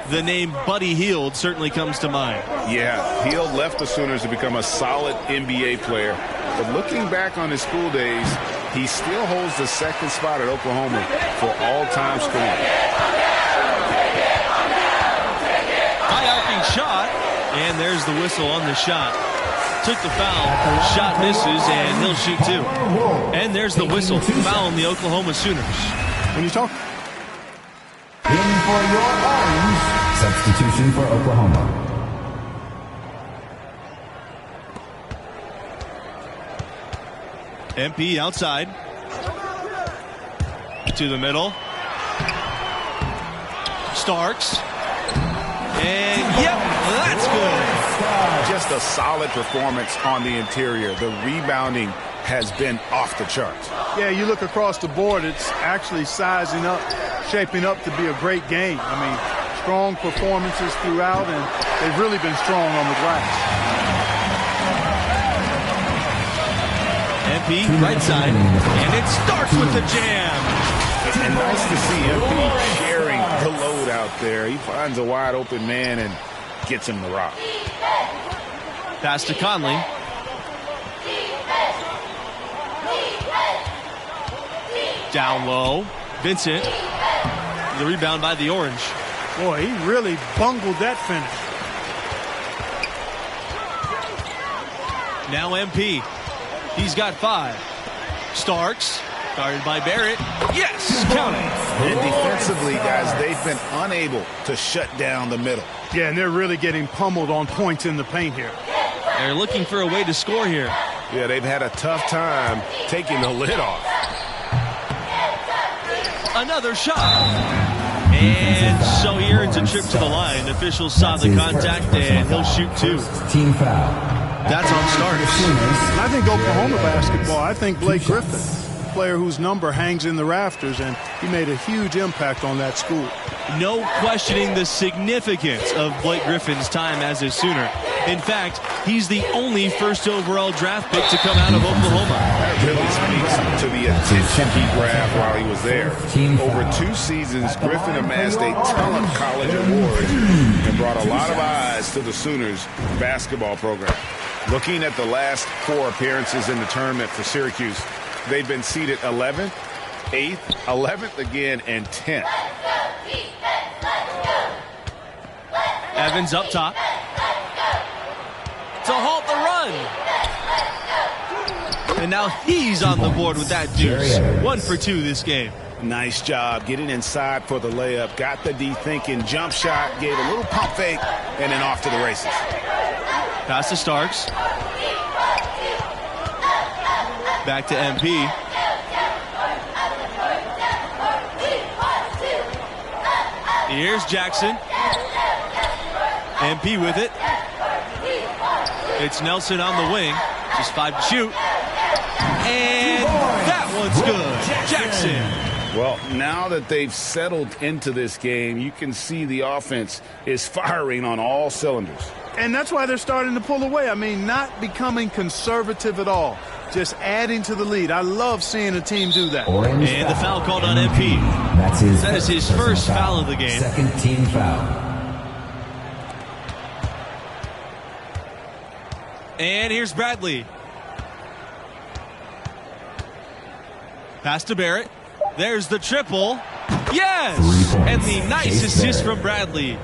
the name Buddy Hield certainly comes to mind. Yeah, Hield left the Sooners to become a solid NBA player. But looking back on his school days, he still holds the second spot at Oklahoma for all-time scoring. High arcing shot, and there's the whistle on the shot. Took the foul, shot misses, and he'll shoot two. And there's the whistle, foul on the Oklahoma Sooners. When you talk in for your Orange, substitution for Oklahoma. MP outside. To the middle. Starks. And yep, that's good. Just a solid performance on the interior. The rebounding has been off the charts. Yeah, you look across the board, it's actually sizing up, shaping up to be a great game. I mean, strong performances throughout, and they've really been strong on the glass. MP right side, and it starts with the jam. And nice to see MP sharing the load out there. He finds a wide open man and gets him the rock. Pass to Conley. Down low. Vincent. The rebound by the Orange. Boy, he really bungled that finish. Now MP. He's got 5. Starks. Guarded by Barrett. Yes, count it. And defensively, guys, they've been unable to shut down the middle. Yeah, and they're really getting pummeled on points in the paint here. They're looking for a way to score here. Yeah, they've had a tough time taking the lid off. Another shot. And so he earns a trip to the line. Officials saw the contact, and he'll shoot 2. Team foul. That's on Starks. I think Oklahoma basketball, I think Blake Griffin, a player whose number hangs in the rafters, and he made a huge impact on that school. No questioning the significance of Blake Griffin's time as a Sooner. In fact, he's the only first overall draft pick to come out of Oklahoma. That really speaks to the attention he grabbed while he was there. Over 2 seasons, Griffin amassed a ton of college awards and brought a lot of eyes to the Sooners basketball program. Looking at the last 4 appearances in the tournament for Syracuse, they've been seeded 11th, 8th, 11th again, and 10th. Evans up top. To halt the run. And now he's on the board with that deuce. 1 for 2 this game. Nice job getting inside for the layup. Got the D-thinking jump shot, gave a little pump fake, and then off to the races. Pass to Starks. Back to MP. Here's Jackson. MP with it. It's Nelson on the wing. Just 5 to shoot. And that one's good. Jackson. Well, now that they've settled into this game, you can see the offense is firing on all cylinders. And that's why they're starting to pull away. I mean, not becoming conservative at all. Just adding to the lead. I love seeing a team do that. And the foul called on MP. That is his first foul of the game. Second team foul. And here's Bradley. Pass to Barrett. There's the triple. Yes! And the nice assist from Bradley.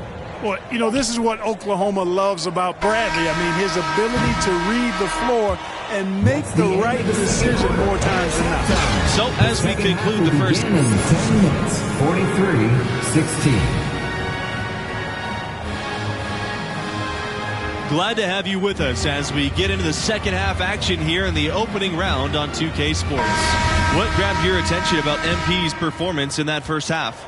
Well, you know, this is what Oklahoma loves about Bradley. I mean, his ability to read the floor and make the right decision more times than not. So as we conclude the first 10 minutes, 43-16. Glad to have you with us as we get into the second half action here in the opening round on 2K Sports. What grabbed your attention about MP's performance in that first half?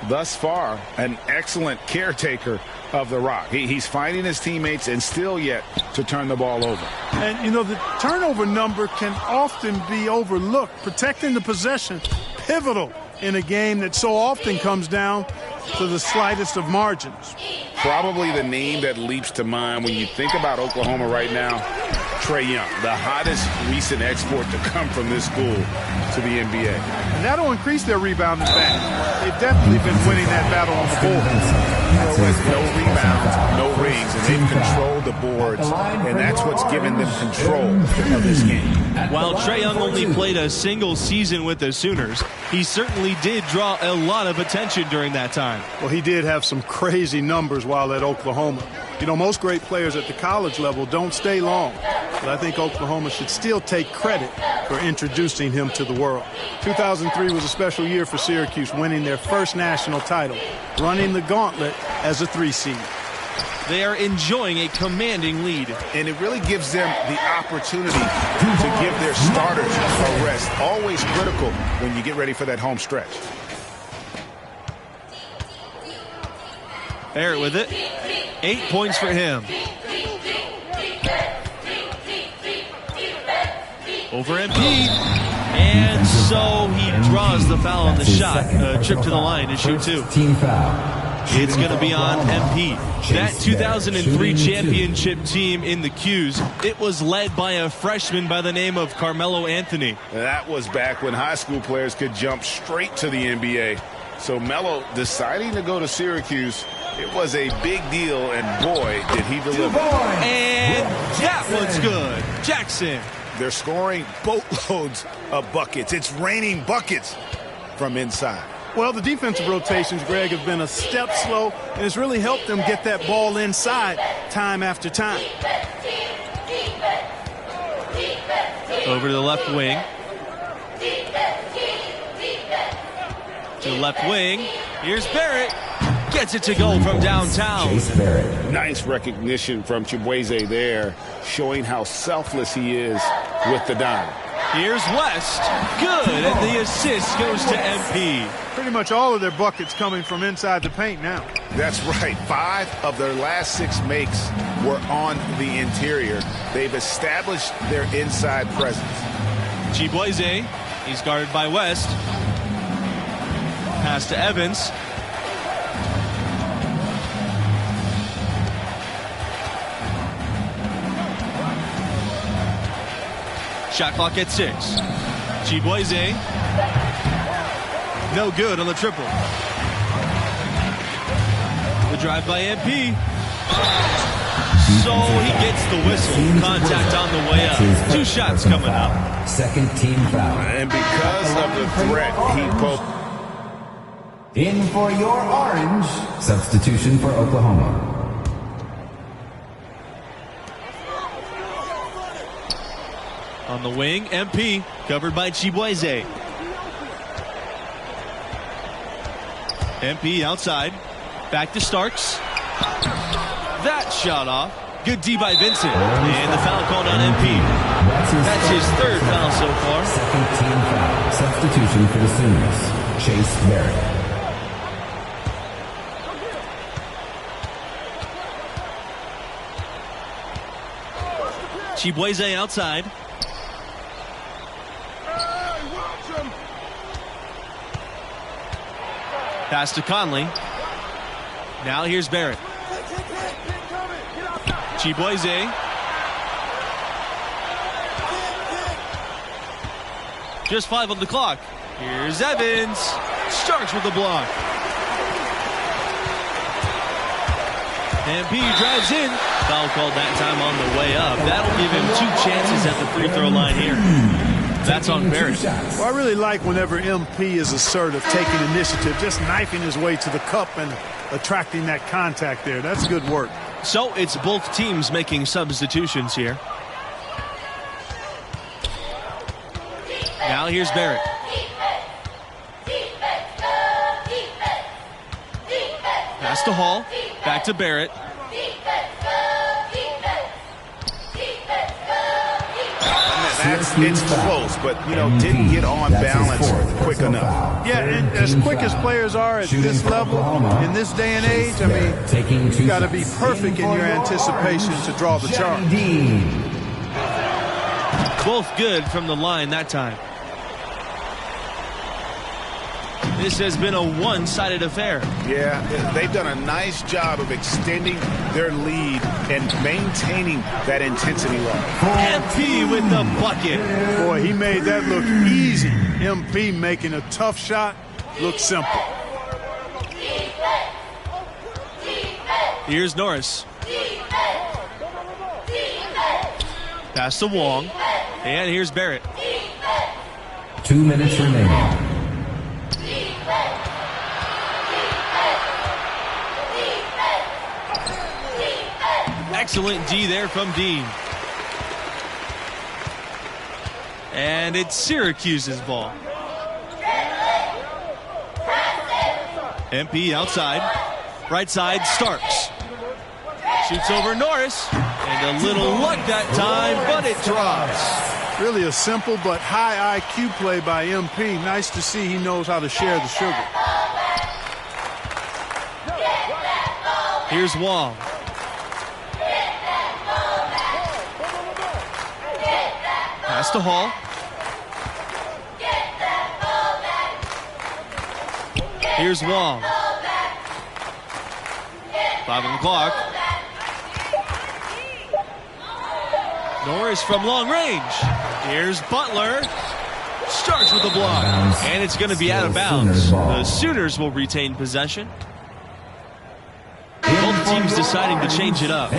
Thus far, an excellent caretaker of the rock. He's finding his teammates and still yet to turn the ball over. And, you know, the turnover number can often be overlooked. Protecting the possession, pivotal in a game that so often comes down to the slightest of margins. Probably the name that leaps to mind when you think about Oklahoma right now Trae Young, the hottest recent export to come from this school to the NBA. And that'll increase their rebound advantage. They've definitely been winning that battle on the board. With no rebounds, no rings, and they've controlled the boards, and that's what's given them control of this game. While Trae Young only played a single season with the Sooners, he certainly did draw a lot of attention during that time. Well, he did have some crazy numbers while at Oklahoma. You know, most great players at the college level don't stay long. But I think Oklahoma should still take credit for introducing him to the world. 2003 was a special year for Syracuse, winning their first national title, running the gauntlet as a 3 seed. They are enjoying a commanding lead. And it really gives them the opportunity to give their starters a rest. Always critical when you get ready for that home stretch. Barrett with it. 8 points for him. Over MP. And so he draws the foul on the shot. Trip to the line to shoot 2. Team foul. It's going to be on MP. That 2003 championship team in the Qs, it was led by a freshman by the name of Carmelo Anthony. That was back when high school players could jump straight to the NBA. So Melo deciding to go to Syracuse, it was a big deal, and boy, did he deliver. And that one's good. Jackson. They're scoring boatloads of buckets. It's raining buckets from inside. Well, the defensive rotations, Greg, have been a step slow, and it's really helped them get that ball inside time after time. Over to the left wing. To the left wing. Here's Barrett. Gets it to go from downtown. Nice recognition from Chibueze there, showing how selfless he is with the dime. Here's West. Good, and the assist goes to MP. Pretty much all of their buckets coming from inside the paint now. That's right. 5 of their last 6 makes were on the interior. They've established their inside presence. Chibueze, he's guarded by West. Pass to Evans. Shot clock at 6. Chibueze. No good on the triple. The drive by MP. So he gets the whistle. Contact on the way up. 2 shots coming up. Second team foul. And because of the threat, he poked. In for your orange. Substitution for Oklahoma. On the wing, MP, covered by Chibueze. MP outside. Back to Starks. That shot off. Good D by Vincent. And the foul called on MP. That's his 3rd foul so far. Second team foul. Substitution for the Sooners. Chase Barrett. Chibueze outside. Pass to Conley. Now here's Barrett. Chibueze. Just 5 on the clock. Here's Evans. Starks with the block. MP drives in. Foul called that time on the way up. That'll give him 2 chances at the free throw line here. That's on Barrett. Well, I really like whenever MP is assertive, taking initiative, just knifing his way to the cup and attracting that contact there. That's good work. So it's both teams making substitutions here. Now here's Barrett. Pass to Hall. Back to Barrett. It's close, but, didn't get on balance quick enough. Yeah, and as quick as players are at this level, in this day and age, I mean, you got to be perfect in your anticipation to draw the charge. Both good from the line that time. This has been a one-sided affair. Yeah, they've done a nice job of extending their lead and maintaining that intensity level. MP with the bucket. Boy, he made that look easy. MP making a tough shot look simple. Here's Norris. Pass to Wong. And here's Barrett. 2 minutes remaining. Excellent D there from Dean. And it's Syracuse's ball. MP outside. Right side, Starks. Shoots over Norris. And a little luck that time, but it drops. Really a simple but high IQ play by MP. Nice to see he knows how to share the sugar. Here's Wong. Pass to Hall. Here's Wong. 5 on the clock. Norris from long range. Here's Butler. Starks with the block. And it's going to be out of bounds. The Sooners will retain possession. Both teams deciding to change it up.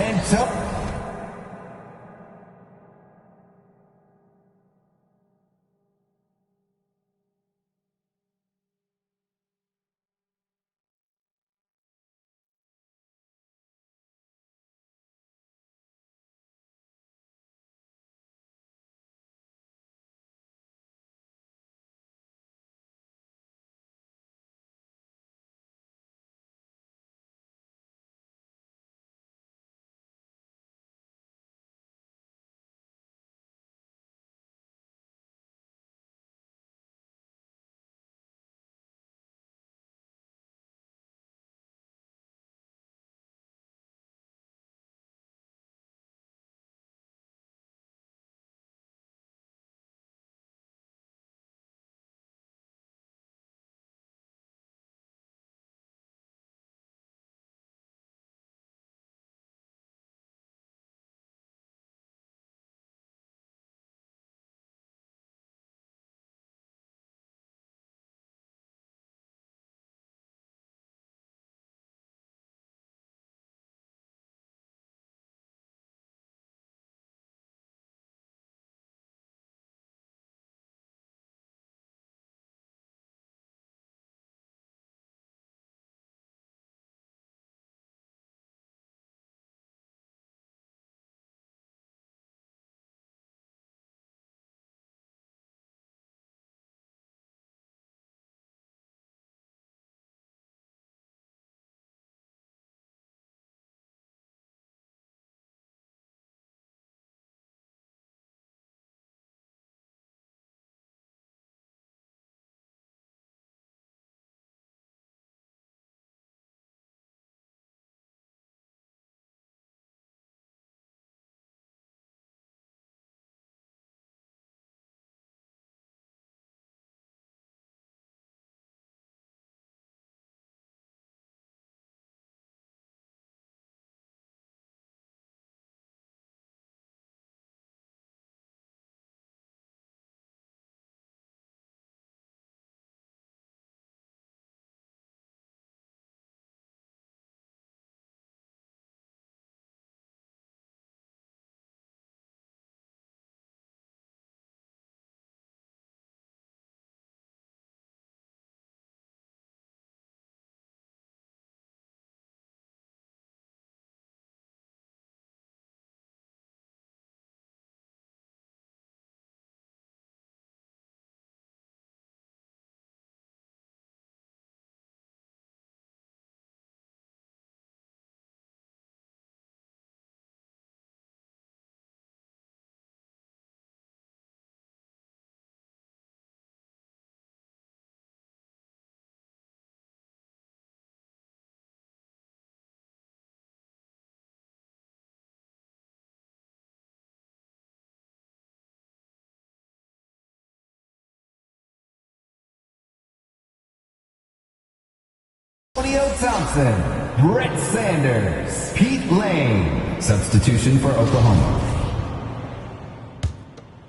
Antonio Thompson, Brett Sanders, Pete Lane. Substitution for Oklahoma.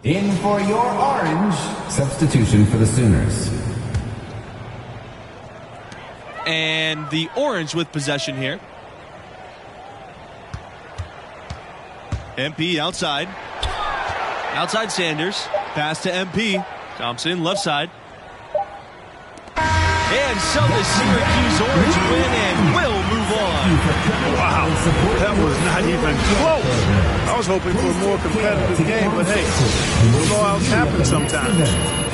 In for your Orange. Substitution for the Sooners. And the Orange with possession here. MP outside. Outside Sanders. Pass to MP. Thompson left side. And so the Syracuse Orange win and will move on. Wow, that was not even close. I was hoping for a more competitive game, but hey, blowouts happen sometimes.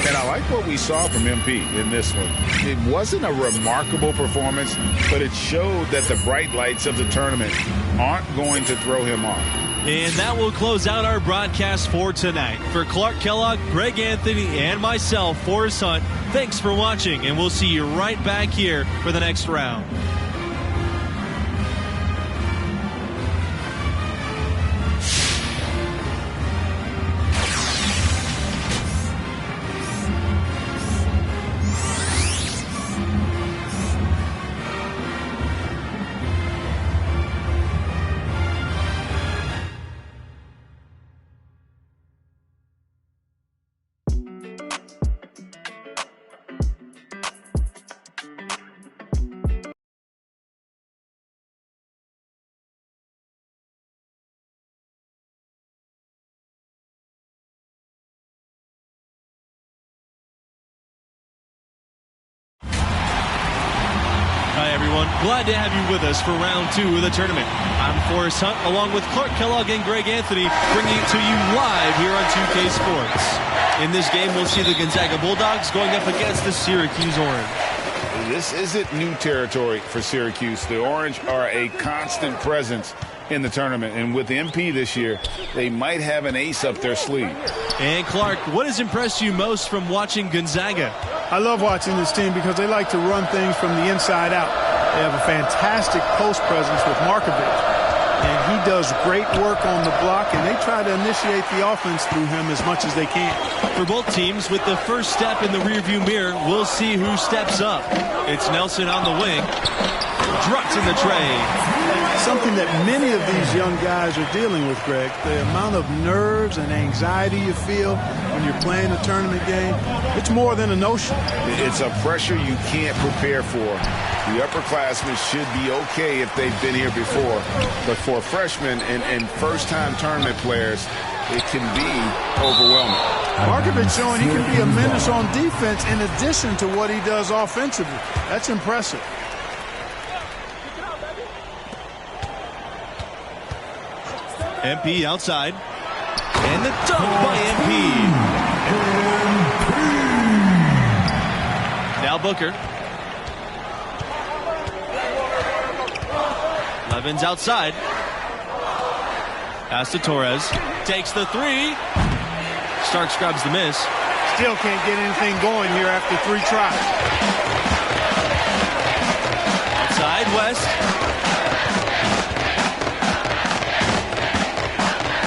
And I like what we saw from MP in this one. It wasn't a remarkable performance, but it showed that the bright lights of the tournament aren't going to throw him off. And that will close out our broadcast for tonight. For Clark Kellogg, Greg Anthony, and myself, Forrest Hunt, thanks for watching, and we'll see you right back here for the next round. Hi, everyone. Glad to have you with us for round 2 of the tournament. I'm Forrest Hunt, along with Clark Kellogg and Greg Anthony, bringing it to you live here on 2K Sports. In this game, we'll see the Gonzaga Bulldogs going up against the Syracuse Orange. This isn't new territory for Syracuse. The Orange are a constant presence in the tournament, and with MP this year, they might have an ace up their sleeve. And Clark, what has impressed you most from watching Gonzaga? I love watching this team because they like to run things from the inside out. They have a fantastic post presence with Markovich, and he does great work on the block, and they try to initiate the offense through him as much as they can. For both teams, with the first step in the rearview mirror, we'll see who steps up. It's Nelson on the wing. Drutz in the tray. Something that many of these young guys are dealing with, Greg. The amount of nerves and anxiety you feel when you're playing a tournament game, it's more than a notion. It's a pressure you can't prepare for. The upperclassmen should be okay if they've been here before. But for freshmen and first-time tournament players, it can be overwhelming. Markovich showing he can be a menace on defense in addition to what he does offensively. That's impressive. MP outside. And the dunk by MP. Now Booker. Levens outside. Pass to Torres. Takes the three. Starks grabs the miss. Still can't get anything going here after 3 tries. Outside West.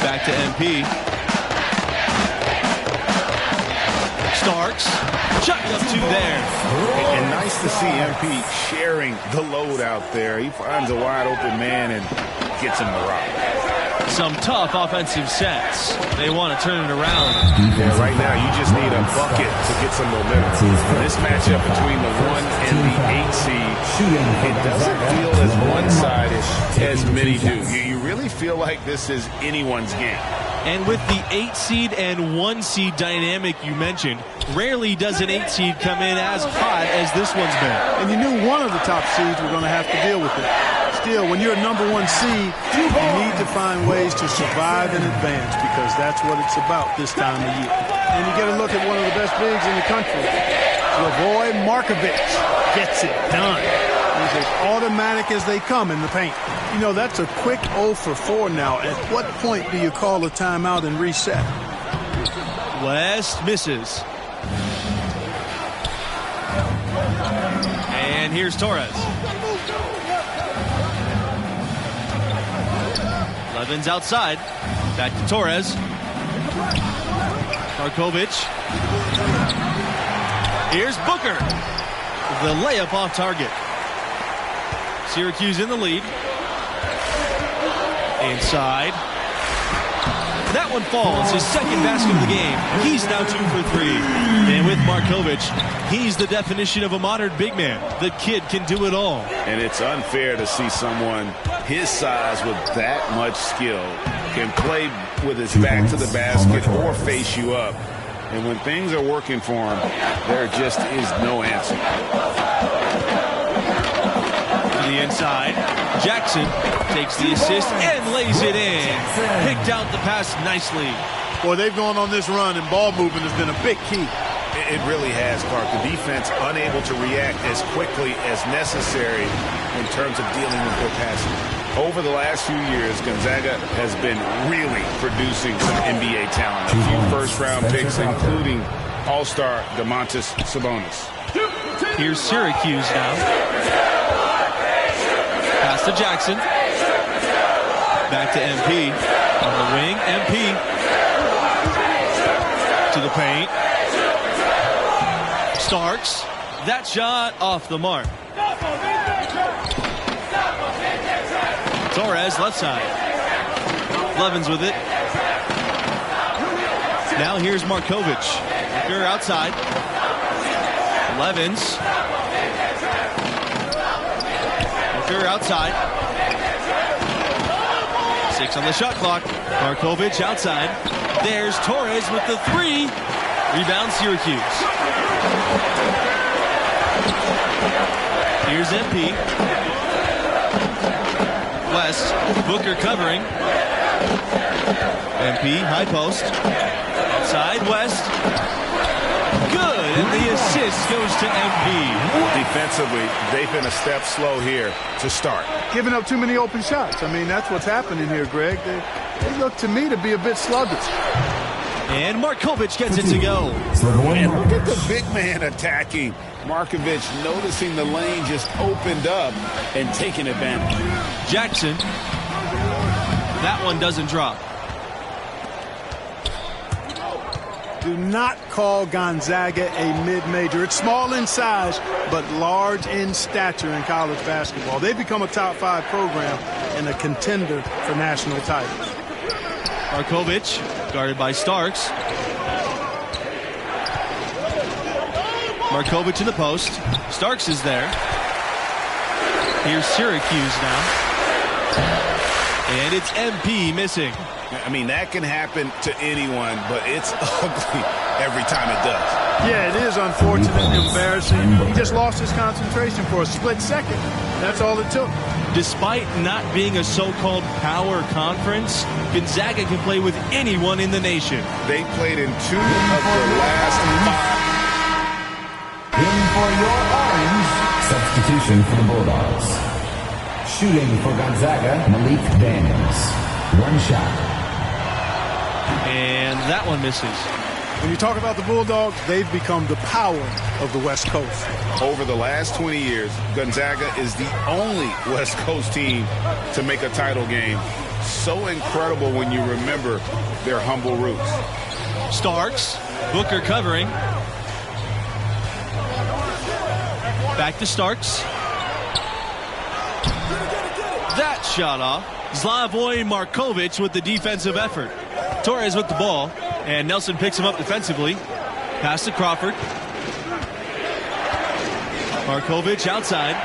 Back to MP. Starks. Chucked up 2 there. And nice to see MP sharing the load out there. He finds a wide open man and gets him the rock. Some tough offensive sets. They want to turn it around. Yeah, right now you just need a bucket to get some momentum. This matchup between the 1 and the 8 seed, it doesn't feel as one-sided as many do. You really feel like this is anyone's game. And with the 8 seed and 1 seed dynamic you mentioned, rarely does an 8 seed come in as hot as this one's been. And you knew one of the top seeds were going to have to deal with it. Still, when you're a number 1 seed, you need to find ways to survive and advance because that's what it's about this time of year. And you get a look at one of the best bigs in the country. Lavoy Markovich gets it done. He's as automatic as they come in the paint. You know, that's a quick 0 for 4 now. At what point do you call a timeout and reset? West misses. And here's Torres. Levens outside. Back to Torres. Markovich. Here's Booker. The layup off target. Syracuse in the lead. Inside. That one falls. His second basket of the game. He's now 2 for 3. And with Markovic, he's the definition of a modern big man. The kid can do it all. And it's unfair to see someone his size with that much skill can play with his back to the basket or face you up. And when things are working for him, there just is no answer. To the inside. Jackson takes the assist and lays it in. Picked out the pass nicely. Boy, they've gone on this run, and ball movement has been a big key. It really has, Clark. The defense unable to react as quickly as necessary in terms of dealing with their passing. Over the last few years, Gonzaga has been really producing some NBA talent. A few first-round picks, including All-Star Domantas Sabonis. Here's Syracuse now. Pass to Jackson. Back to MP. On the wing, MP. To the paint. Starks. That shot off the mark. Torres, left side. Levens with it. Now here's Markovic. They're outside. Levens. They're outside. 6 on the shot clock. Markovic outside. There's Torres with the 3. Rebound Syracuse. Here's MP. West. Booker covering. MP, high post. Outside, West. Good, and the assist goes to MP. Defensively, they've been a step slow here to start. Giving up too many open shots. I mean, that's what's happening here, Greg. They look to me to be a bit sluggish. And Markovic gets it to go. And look at the big man attacking. Markovic noticing the lane just opened up and taking advantage. Jackson. That one doesn't drop. Do not call Gonzaga a mid-major. It's small in size, but large in stature in college basketball. They've become a top-5 program and a contender for national titles. Markovic, guarded by Starks. Markovic in the post. Starks is there. Here's Syracuse now. And it's MP missing. I mean, that can happen to anyone, but it's ugly every time it does. Yeah, it is unfortunate and embarrassing. He just lost his concentration for a split second. That's all it took. Despite not being a so-called power conference, Gonzaga can play with anyone in the nation. They played in 2 of the last 5. In for your orange. Substitution for the Bulldogs. Shooting for Gonzaga, Malik Daniels. 1 shot. And that one misses. When you talk about the Bulldogs, they've become the power of the West Coast. Over the last 20 years, Gonzaga is the only West Coast team to make a title game. So incredible when you remember their humble roots. Starks, Booker covering. Back to Starks. That shot off. Slavoj Markovic with the defensive effort. Torres with the ball, and Nelson picks him up defensively. Pass to Crawford. Markovic outside.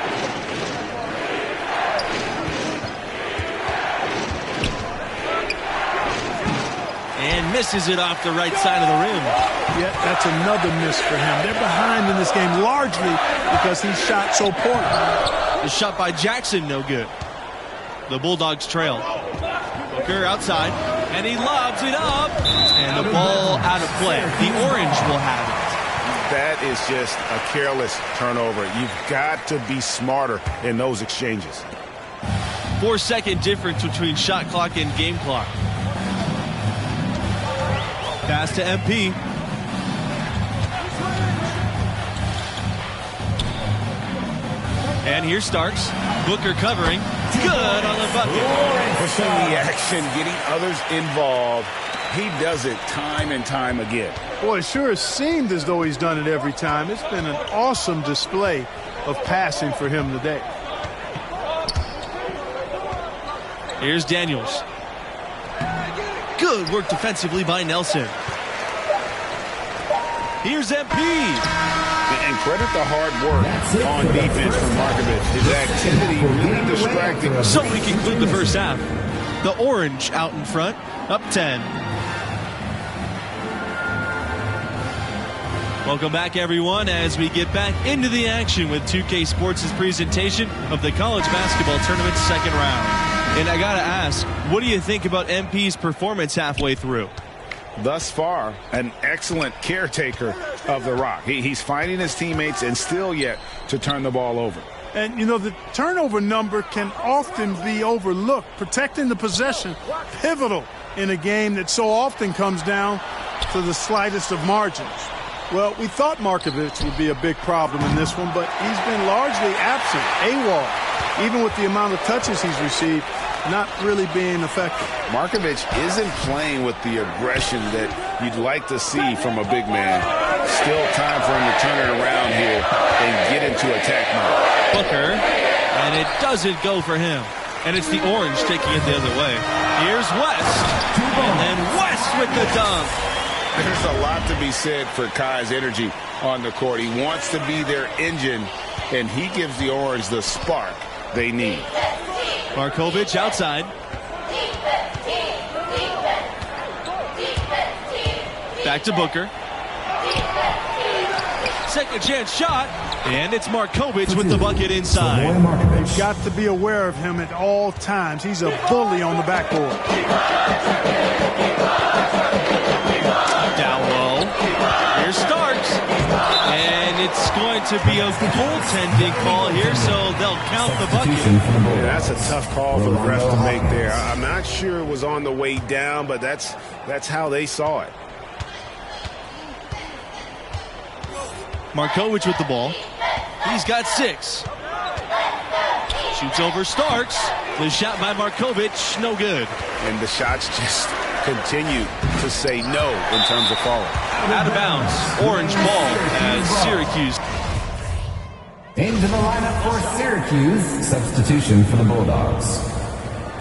And misses it off the right side of the rim. Yeah, that's another miss for him. They're behind in this game largely because he shot so poorly. The shot by Jackson, no good. The Bulldogs trail. Booker outside, and he lobs it up, and the ball out of play. The orange will have it. That is just a careless turnover. You've got to be smarter in those exchanges. 4-second difference between shot clock and game clock. Pass to MP. And here's Starks. Booker covering. Good on the bucket. Pushing the action, getting others involved. He does it time and time again. Boy, it sure has seemed as though he's done it every time. It's been an awesome display of passing for him today. Here's Daniels. Good work defensively by Nelson. Here's MP. And credit the hard work on defense from Markovich. His activity really distracting. So we conclude the first half. The Orange out in front, up 10. Welcome back, everyone, as we get back into the action with 2K Sports' presentation of the college basketball tournament's second round. And I gotta ask, what do you think about MP's performance halfway through? Thus far, an excellent caretaker of the rock. He's finding his teammates and still yet to turn the ball over. And, you know, the turnover number can often be overlooked. Protecting the possession, pivotal in a game that so often comes down to the slightest of margins. Well, we thought Markovich would be a big problem in this one, but he's been largely absent, AWOL. Even with the amount of touches he's received, not really being effective. Markovich isn't playing with the aggression that you'd like to see from a big man. Still time for him to turn it around here and get into attack mode. Booker, and it doesn't go for him. And it's the Orange taking it the other way. Here's West, and then West with the dunk. There's a lot to be said for Kai's energy on the court. He wants to be their engine, and he gives the Orange the spark they need. Markovich outside. Back to Booker. Second chance shot, and it's Markovich with the bucket inside. You've got to be aware of him at all times. He's a bully on the backboard. Down low. Here's Starks. And it's going to be a goaltending call here, so they'll count the bucket. Yeah, that's a tough call for the refs to make there. I'm not sure it was on the way down, but that's how they saw it. Markovich with the ball. He's got 6. Shoots over Starks. The shot by Markovich, no good. And the shots just continue to say no in terms of falling. Out of bounds. Orange ball as Syracuse. Into the lineup for Syracuse. Substitution for the Bulldogs.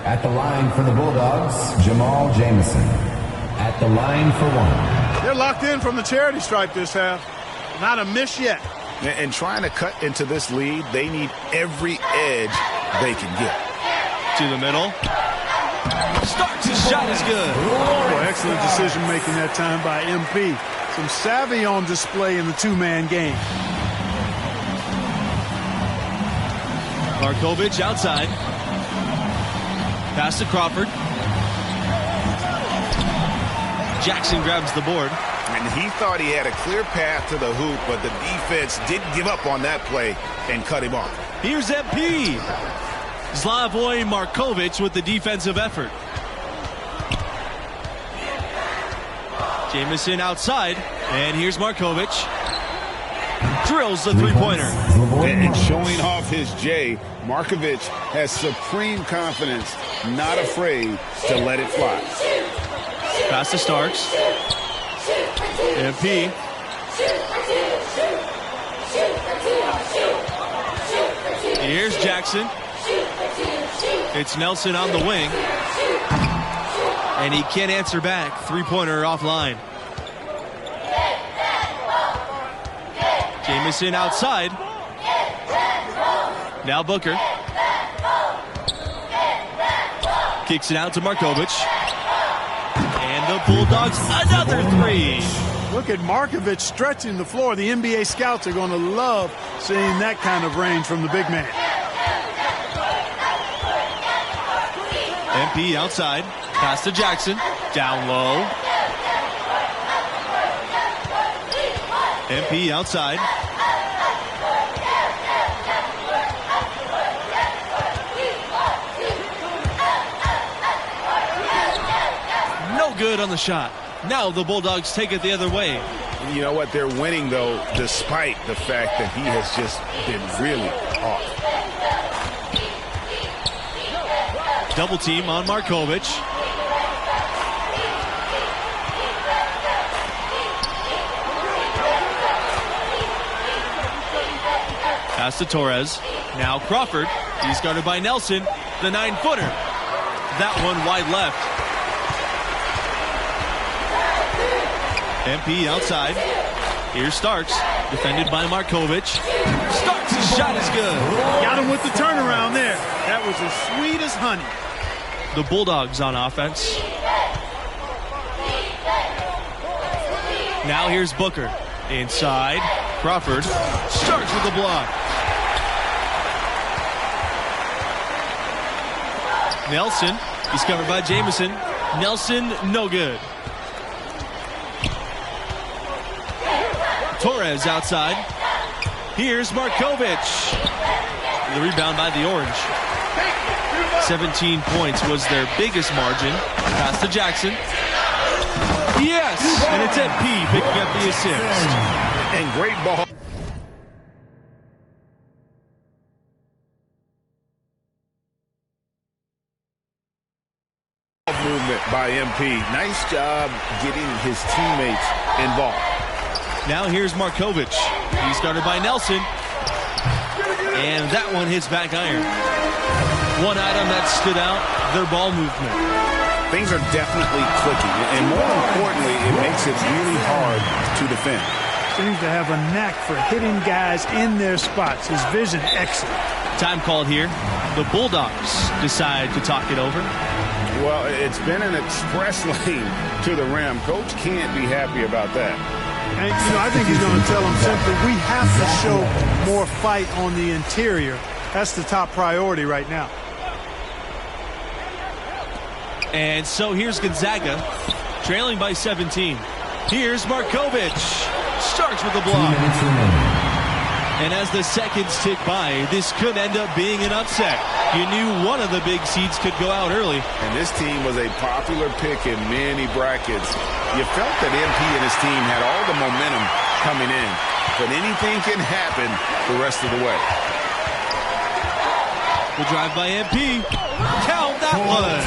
At the line for the Bulldogs, Jamal Jamison. At the line for 1. They're locked in from the charity stripe this half. Not a miss yet. And trying to cut into this lead, they need every edge they can get. To the middle. Starks, his shot is good. Oh, excellent decision-making that time by MP. Some savvy on display in the two-man game. Markovich outside. Pass to Crawford. Jackson grabs the board. And he thought he had a clear path to the hoop, but the defense didn't give up on that play and cut him off. Here's MP. Slavoj Markovich with the defensive effort. Jamison outside, and here's Markovich. Drills the three-pointer. And showing off his J, Markovich has supreme confidence, not afraid to let it fly. Pass to Starks. MP. Here's Jackson. It's Nelson on the wing. And he can't answer back. Three-pointer offline. Jamison outside. Now Booker. Kicks it out to Markovich. And the Bulldogs, another 3. Look at Markovich stretching the floor. The NBA scouts are going to love seeing that kind of range from the big man. MP outside. Pass to Jackson. Down low. MP outside. No good on the shot. Now the Bulldogs take it the other way. You know what? They're winning, though, despite the fact that he has just been really off. Double team on Markovich. Pass to Torres. Now Crawford. He's guarded by Nelson. The 9-footer. that one wide left. MP outside. Here's Starks, defended by Markovic. Starks' shot is good. Got him with the turnaround there. That was as sweet as honey. The Bulldogs on offense. Now here's Booker. Inside. Crawford. Starks with the block. Nelson. He's covered by Jamison. Nelson, no good. Torres outside. Here's Markovic. The rebound by the Orange. 17 points was their biggest margin. Pass to Jackson. Yes! And it's MP picking up the assist. And great ball. Movement by MP. Nice job getting his teammates involved. Now here's Markovic. He's guarded by Nelson. And that one hits back iron. One item that stood out, their ball movement. Things are definitely clicking. And more importantly, it makes it really hard to defend. Seems to have a knack for hitting guys in their spots. His vision excellent. Time called here. The Bulldogs decide to talk it over. Well, it's been an express lane to the rim. Coach can't be happy about that. And, I think he's going to tell them simply, we have to show more fight on the interior. That's the top priority right now. And so here's Gonzaga, trailing by 17. Here's Markovic. Starks with the block. And as the seconds tick by, this could end up being an upset. You knew one of the big seeds could go out early. And this team was a popular pick in many brackets. You felt that MP and his team had all the momentum coming in. But anything can happen the rest of the way. The drive by MP. Count that one.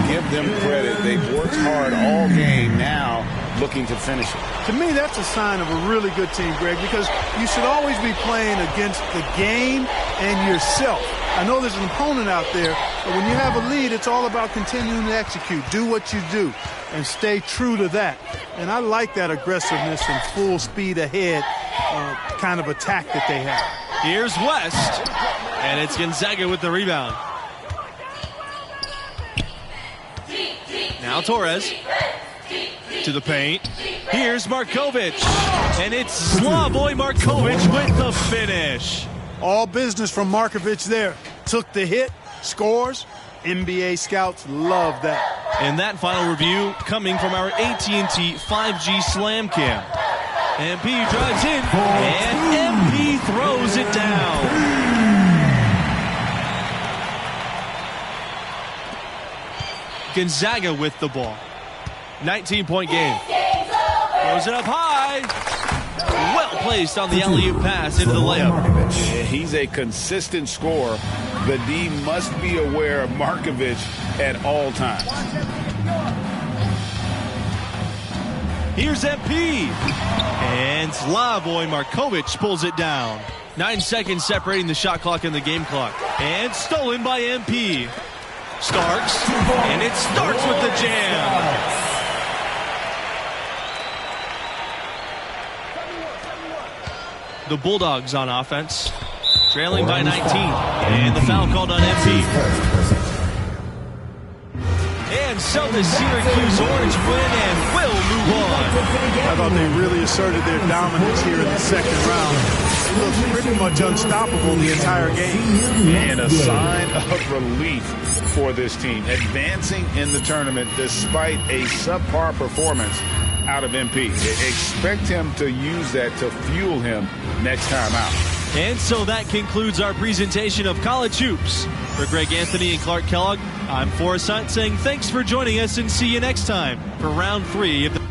Give them credit. They've worked hard all game, now looking to finish it. To me, that's a sign of a really good team, Greg, because you should always be playing against the game and yourself. I know there's an opponent out there, but when you have a lead, it's all about continuing to execute. Do what you do and stay true to that. And I like that aggressiveness and full speed ahead kind of attack that they have. Here's West, and it's Gonzaga with the rebound. Now Torres to the paint. Here's Markovic, and it's Slavoy Markovic with the finish. All business from Markovic there. Took the hit, scores. NBA scouts love that. And that final review coming from our AT&T 5G Slam Cam. MP drives in, and MP throws it down. Gonzaga with the ball. 19-point game. Throws it up high. Well placed on the alley-oop pass into the layup. Yeah, he's a consistent scorer. The D must be aware of Markovic at all times. Here's MP. And Slavoy Markovic pulls it down. 9 seconds separating the shot clock and the game clock. And stolen by MP. Starks. And it starts with the jam. The Bulldogs on offense, trailing by 19, and the foul called on MP. And so the Syracuse Orange win and will move on. I thought they really asserted their dominance here in the second round. They looked pretty much unstoppable the entire game. And a sign of relief for this team, advancing in the tournament despite a subpar performance out of MP. Expect him to use that to fuel him next time out. And so that concludes our presentation of College Hoops. For Greg Anthony and Clark Kellogg, I'm Forrest Hunt saying thanks for joining us and see you next time for round 3 of the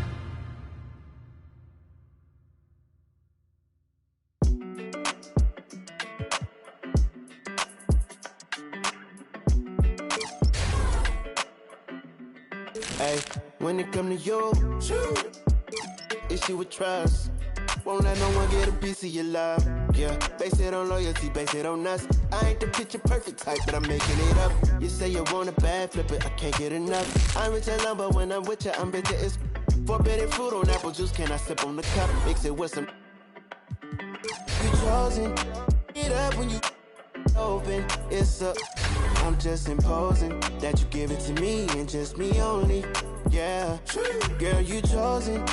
Hey, when it come to you, issue with trust. Won't let no one get a piece of your love. Yeah, base it on loyalty, base it on us. I ain't the picture perfect type, but I'm making it up. You say you want a bad, flip it, I can't get enough. I'm rich and lumber when I'm with you, I'm bitter as forbidden fruit on apple juice. Can I sip on the cup? Mix it with some. You chosen. Get up when you open. It's up. I'm just imposing that you give it to me and just me only. Yeah, girl, you chosen.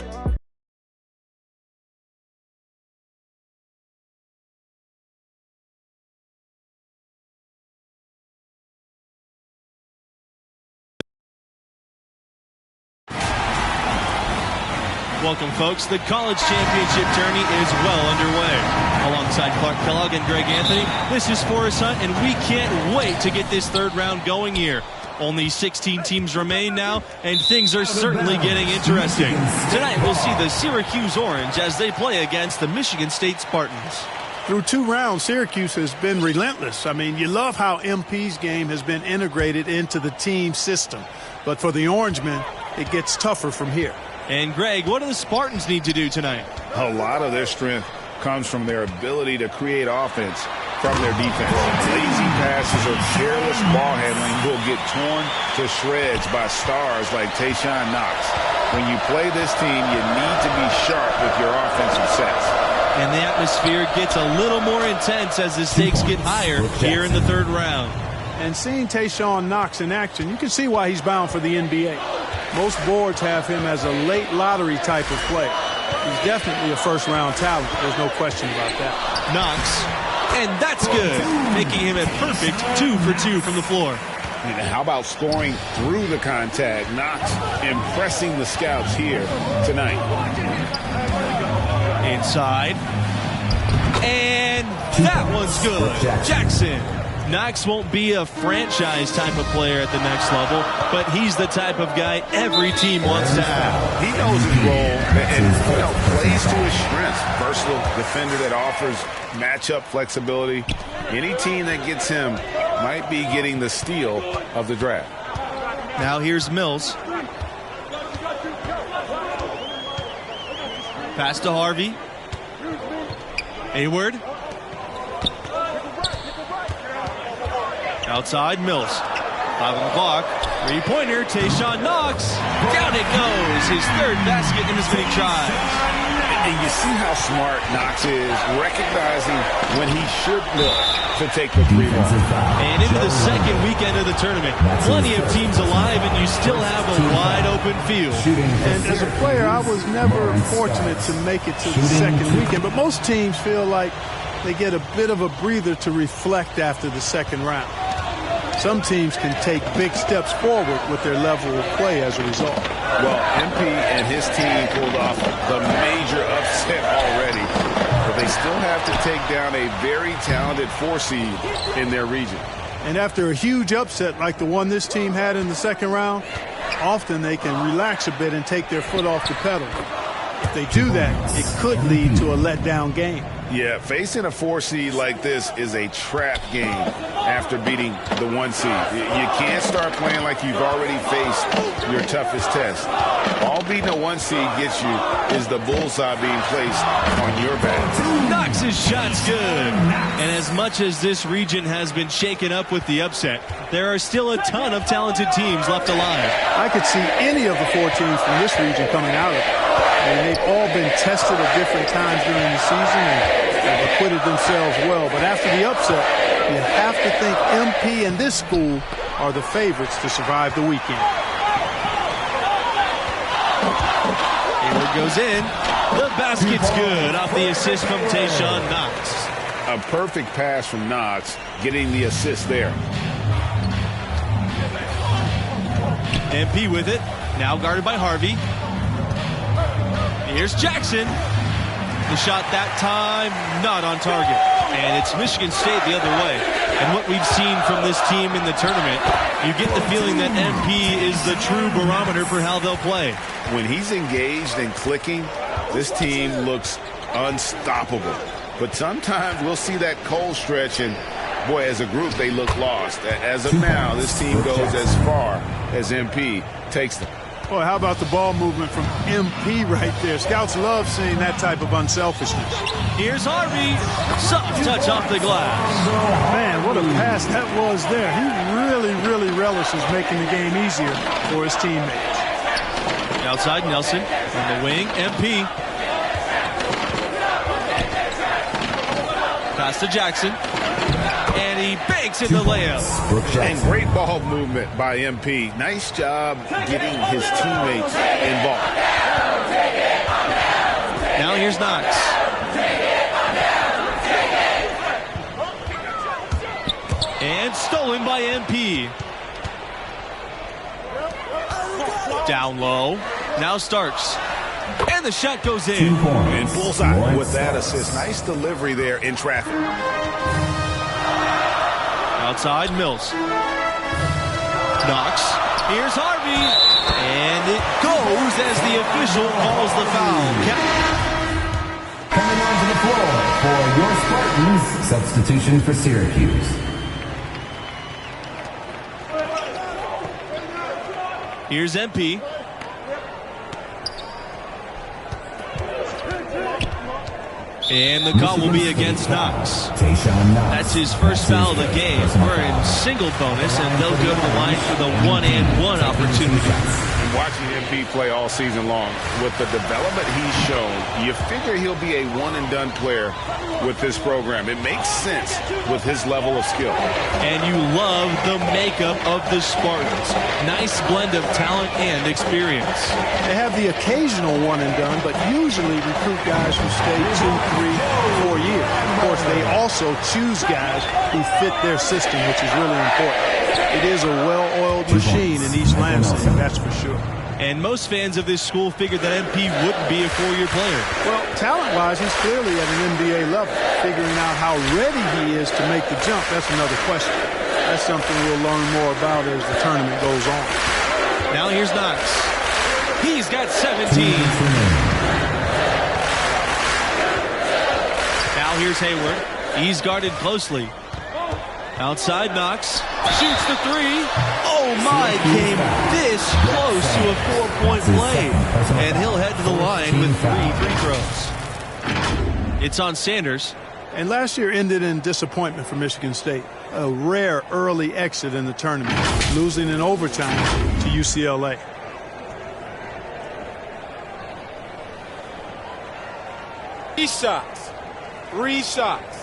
Welcome, folks. The college championship journey is well underway. Alongside Clark Kellogg and Greg Anthony, this is Forrest Hunt, and we can't wait to get this third round going here. Only 16 teams remain now, and things are certainly getting interesting. Tonight, we'll see the Syracuse Orange as they play against the Michigan State Spartans. Through 2 rounds, Syracuse has been relentless. I mean, you love how MP's game has been integrated into the team system. But for the Orangemen, it gets tougher from here. And Greg, what do the Spartans need to do tonight? A lot of their strength comes from their ability to create offense from their defense. Lazy passes or careless ball handling will get torn to shreds by stars like Tayshaun Knox. When you play this team, you need to be sharp with your offensive sets. And the atmosphere gets a little more intense as the stakes get higher here in the third round. And seeing Tayshaun Knox in action, you can see why he's bound for the NBA. Most boards have him as a late lottery type of player. He's definitely a first-round talent. There's no question about that. Knox, and that's good, making him a perfect 2 for 2 from the floor. And how about scoring through the contact? Knox impressing the scouts here tonight. Inside. And that one's good. Jackson. Knox won't be a franchise type of player at the next level, but he's the type of guy every team wants to have. He knows his role and plays to his strengths. Versatile defender that offers matchup flexibility. Any team that gets him might be getting the steal of the draft. Now here's Mills. Pass to Harvey. Hayward. Outside, Mills. 5 on the clock. 3-pointer, Tayshaun Knox. Down it goes. His third basket in as many tries. And you see how smart Knox is, recognizing when he should look to take the 3-ball. And into the second weekend of the tournament. Plenty of teams alive, and you still have a wide-open field. And as a player, I was never fortunate to make it to the second weekend, but most teams feel like they get a bit of a breather to reflect after the second round. Some teams can take big steps forward with their level of play as a result. Well, MP and his team pulled off the major upset already, but they still have to take down a very talented 4 seed in their region. And after a huge upset like the one this team had in the second round, often they can relax a bit and take their foot off the pedal. If they do that, it could lead to a letdown game. Yeah, facing a 4 seed like this is a trap game after beating the 1 seed. You can't start playing like you've already faced your toughest test. All beating a 1 seed gets you is the bullseye being placed on your back. Knox's shot's good. And as much as this region has been shaken up with the upset, there are still a ton of talented teams left alive. I could see any of the 4 teams from this region coming out of it. And they've all been tested at different times during the season and have acquitted themselves well. But after the upset, you have to think MP and this school are the favorites to survive the weekend. Hayward goes in. The basket's good off the assist from Tayshaun Knox. A perfect pass from Knox, getting the assist there. MP with it. Now guarded by Harvey. Here's Jackson. The shot that time, not on target. And it's Michigan State the other way. And what we've seen from this team in the tournament, you get the feeling that MP is the true barometer for how they'll play. When he's engaged and clicking, this team looks unstoppable. But sometimes we'll see that cold stretch, and boy, as a group, they look lost. As of now, this team goes as far as MP takes them. Boy, how about the ball movement from MP right there? Scouts love seeing that type of unselfishness. Here's Harvey. Soft touch off the glass. Man, what a pass that was there. He really relishes making the game easier for his teammates. Outside Nelson on the wing. MP. Pass to Jackson. And he banks in the layup. And great ball movement by MP. Nice job getting his teammates involved. Now here's Knox. And stolen by MP. Down low. Now Starks. And the shot goes in. And bullseye with that assist. Nice delivery there in traffic. Outside Mills. Knox. Here's Harvey. And it goes as the official calls the foul. Coming onto the floor for your Spartans, substitution for Syracuse. Here's MP. And the call will be against Knox. That's his first foul of the game. We're in single bonus, and they'll go to the line for the 1-and-1 opportunity. Watching MP play all season long, with the development he's shown, you figure he'll be a one-and-done player with this program. It makes sense with his level of skill. And you love the makeup of the Spartans. Nice blend of talent and experience. They have the occasional one-and-done, but usually recruit guys who stay 2, 3, 4 years. Of course, they also choose guys who fit their system, which is really important. It is a well-oiled machine in East Lansing, that's for sure. And most fans of this school figured that MP wouldn't be a 4-year player. Well, talent-wise, he's clearly at an NBA level. Figuring out how ready he is to make the jump, that's another question. That's something we'll learn more about as the tournament goes on. Now here's Knox. He's got 17. Now here's Hayward. He's guarded closely. Outside Knox. Shoots the three. Oh my, came this close to a 4-point play. And he'll head to the line with 3 free throws. It's on Sanders. And last year ended in disappointment for Michigan State. A rare early exit in the tournament, losing in overtime to UCLA. Three shots.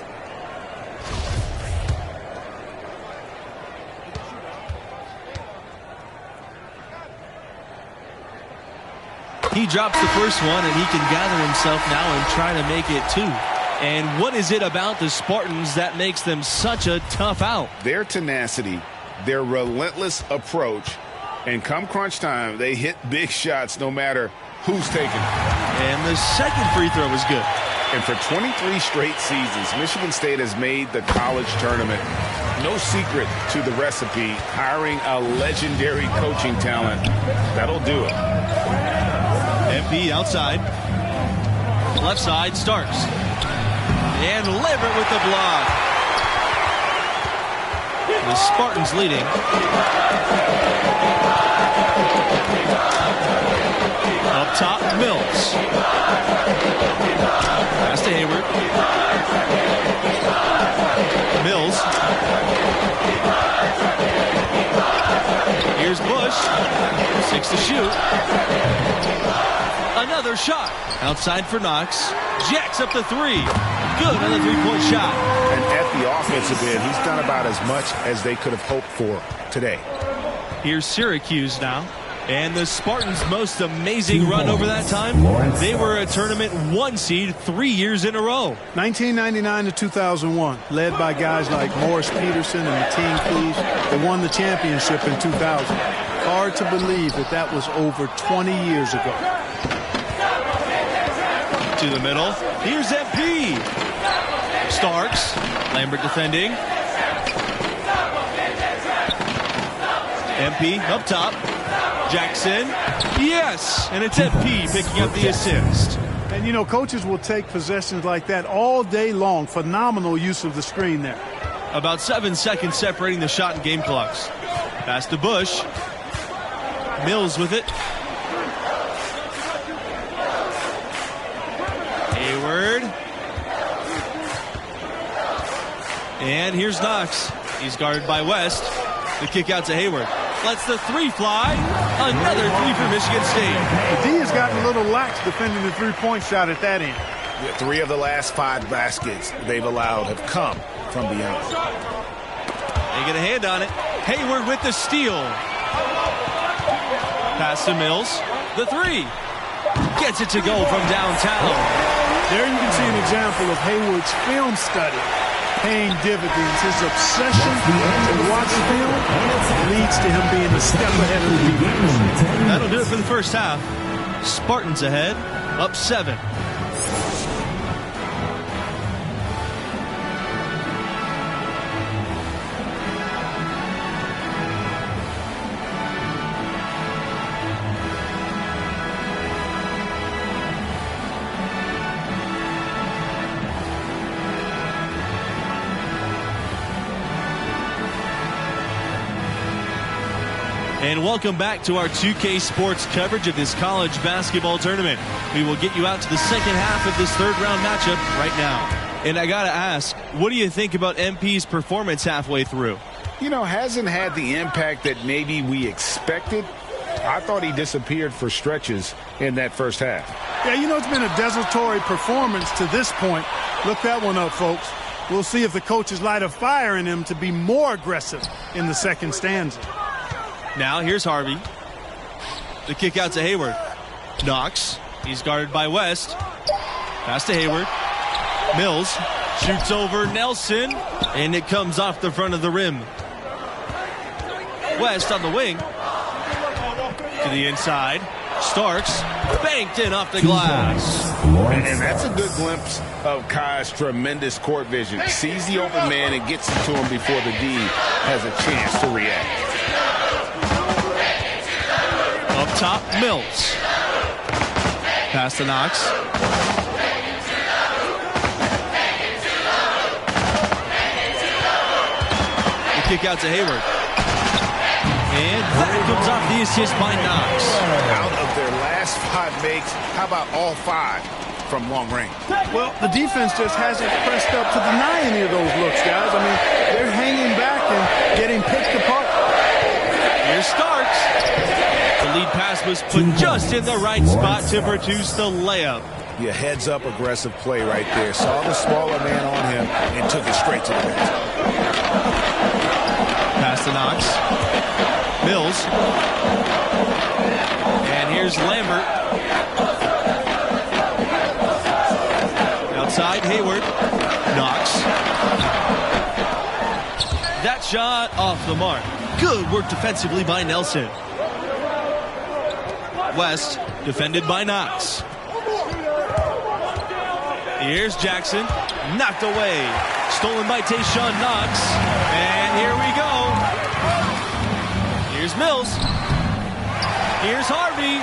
He drops the first one, and he can gather himself now and try to make it 2. And what is it about the Spartans that makes them such a tough out? Their tenacity, their relentless approach, and come crunch time, they hit big shots no matter who's taking it. And the second free throw was good. And for 23 straight seasons, Michigan State has made the college tournament. No secret to the recipe, hiring a legendary coaching talent. That'll do it. MP outside. Left side, Starks. And Levert with the block. The Spartans leading. Up top, Mills. Pass to Hayward. Mills. Here's Bush. 6 to shoot. Another shot. Outside for Knox. Jacks up the 3. Good on the 3-point shot. And at the offensive end, he's done about as much as they could have hoped for today. Here's Syracuse now. And the Spartans' most amazing run over that time, they were a tournament 1 seed 3 years in a row. 1999 to 2001, led by guys like Morris Peterson and Mateen Cleaves. They won the championship in 2000. Hard to believe that that was over 20 years ago. To the middle. Here's MP. Starks. Lambert defending. MP up top. Jackson. Yes. And it's MP picking up the assist. And, you know, coaches will take possessions like that all day long. Phenomenal use of the screen there. About 7 seconds separating the shot and game clocks. Pass to Bush. Mills with it. And here's Knox. He's guarded by West. The kick out to Hayward. Lets the three fly. Another three for Michigan State. The D has gotten a little lax defending the three-point shot at that end. Yeah, 3 of the last 5 baskets they've allowed have come from beyond. They get a hand on it. Hayward with the steal. Pass to Mills. The three. Gets it to go from downtown. There you can see an example of Hayward's film study paying dividends. His obsession to watch film leads to him being a step ahead of the defense. That'll do it for the first half. Spartans ahead, up 7. And welcome back to our 2K Sports coverage of this college basketball tournament. We will get you out to the second half of this third-round matchup right now. And I got to ask, what do you think about MP's performance halfway through? You know, hasn't had the impact that maybe we expected. I thought he disappeared for stretches in that first half. Yeah, you know, it's been a desultory performance to this point. Look that one up, folks. We'll see if the coaches light a fire in him to be more aggressive in the second stanza. Now here's Harvey. The kick out to Hayward. Knox. He's guarded by West. Pass to Hayward. Mills shoots over Nelson, and it comes off the front of the rim. West on the wing. To the inside. Starks banked in off the glass. And that's a good glimpse of Kai's tremendous court vision. Sees the open man and gets it to him before the D has a chance to react. Up top, Mills. Pass to Knox. The kick out to Hayward. And that comes off the assist by Knox. Out of their last 5 makes, how about all 5 from long range? Well, the defense just hasn't pressed up to deny any of those looks, guys. I mean, they're hanging back and getting picked apart. Here's Starks. The lead pass was put just in the right spot to produce the layup. Yeah, heads-up aggressive play right there. Saw the smaller man on him and took it straight to the basket. Pass to Knox. Mills. And here's Lambert. Outside, Hayward. Knox. That shot off the mark. Good work defensively by Nelson. West, defended by Knox. Here's Jackson. Knocked away. Stolen by Tayshaun Knox. And here we go. Here's Mills. Here's Harvey.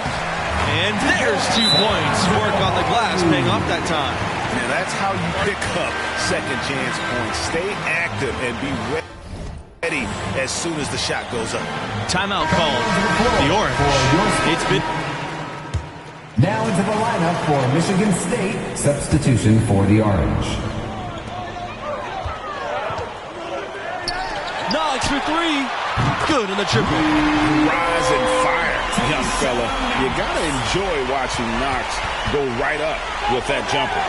And there's 2 points. Work on the glass, paying off that time. Now that's how you pick up second chance points. Stay active and be ready as soon as the shot goes up. Timeout called. The Orange. It's been... Now into the lineup for Michigan State. Substitution for the Orange. Knox for 3. Good in the triple. Rise and fire, young fella. You gotta enjoy watching Knox go right up with that jumper.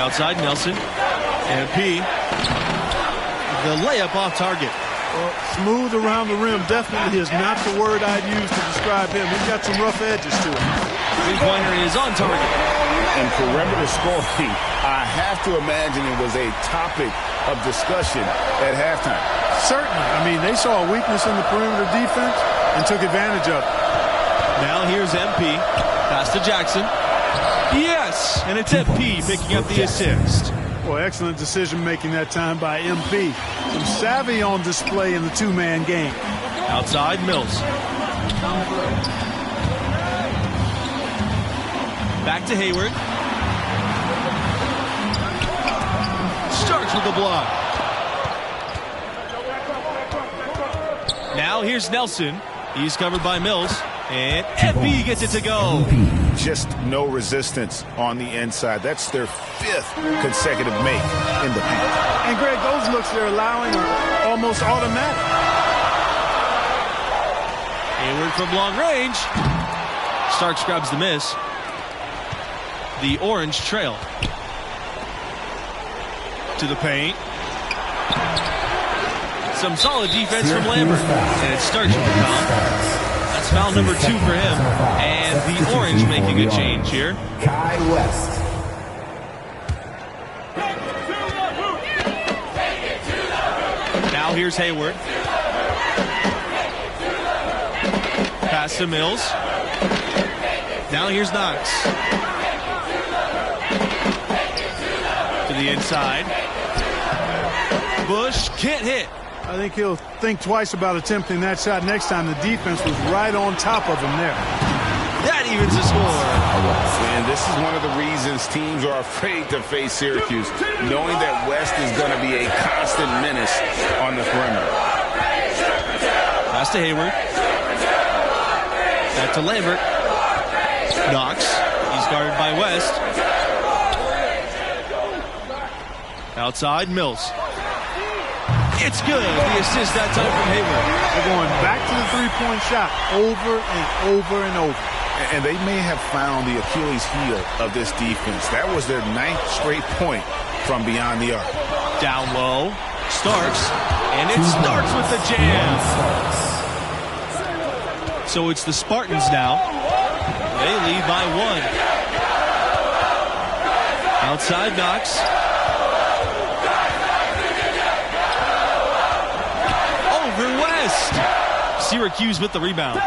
Outside Nelson. MP. The layup off target. Well, smooth around the rim definitely is not the word I'd use to describe him. He's got some rough edges to him. Three-pointer is on target. And perimeter scoring, I have to imagine it was a topic of discussion at halftime. Certainly. I mean, they saw a weakness in the perimeter defense and took advantage of it. Now here's MP. Pass to Jackson. Yes! And it's MP picking up the assist. Boy, excellent decision-making that time by MP. Some savvy on display in the two-man game. Outside, Mills. Back to Hayward. Starks with the block. Now here's Nelson. He's covered by Mills. And MP gets it to go. Just no resistance on the inside. That's their 5th consecutive make in the paint. And, Greg, those looks they're allowing are almost automatic. Hayward from long range. Starks grabs the miss. The Orange trail. To the paint. Some solid defense from Lambert. And it's Starks with the foul. That's foul number 2 for him. And the Orange making a change here. Kai West. Now here's Hayward. Pass to Mills. Now here's Knox. To the inside. Bush can't hit. I think he'll think twice about attempting that shot next time. The defense was right on top of him there. That evens the score. And this is one of the reasons teams are afraid to face Syracuse, knowing that West is going to be a constant menace on the perimeter. Pass to Hayward. Back to Lambert. Knox. He's guarded by West. Outside, Mills. It's good. The assist that time from Hayward. They're going back to the three-point shot over and over and over. And they may have found the Achilles heel of this defense. That was their 9th straight point from beyond the arc. Down low. Starks. And it starts with the jam. So it's the Spartans now. They lead by 1. Outside Knox. Over West. Syracuse with the rebound.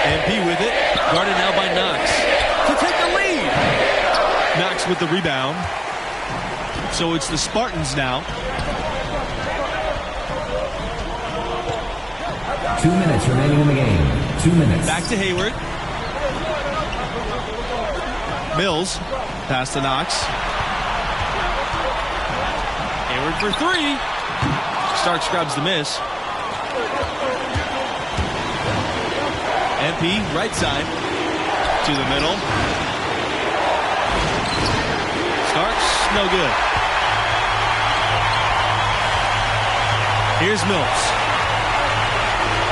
MP with it. Guarded now by Knox. To take the lead. Knox with the rebound. So it's the Spartans now. 2 minutes remaining in the game. 2 minutes. Back to Hayward. Mills. Pass to Knox. Hayward for 3. Starks grabs the miss. MP, right side. To the middle. Starks, no good. Here's Mills.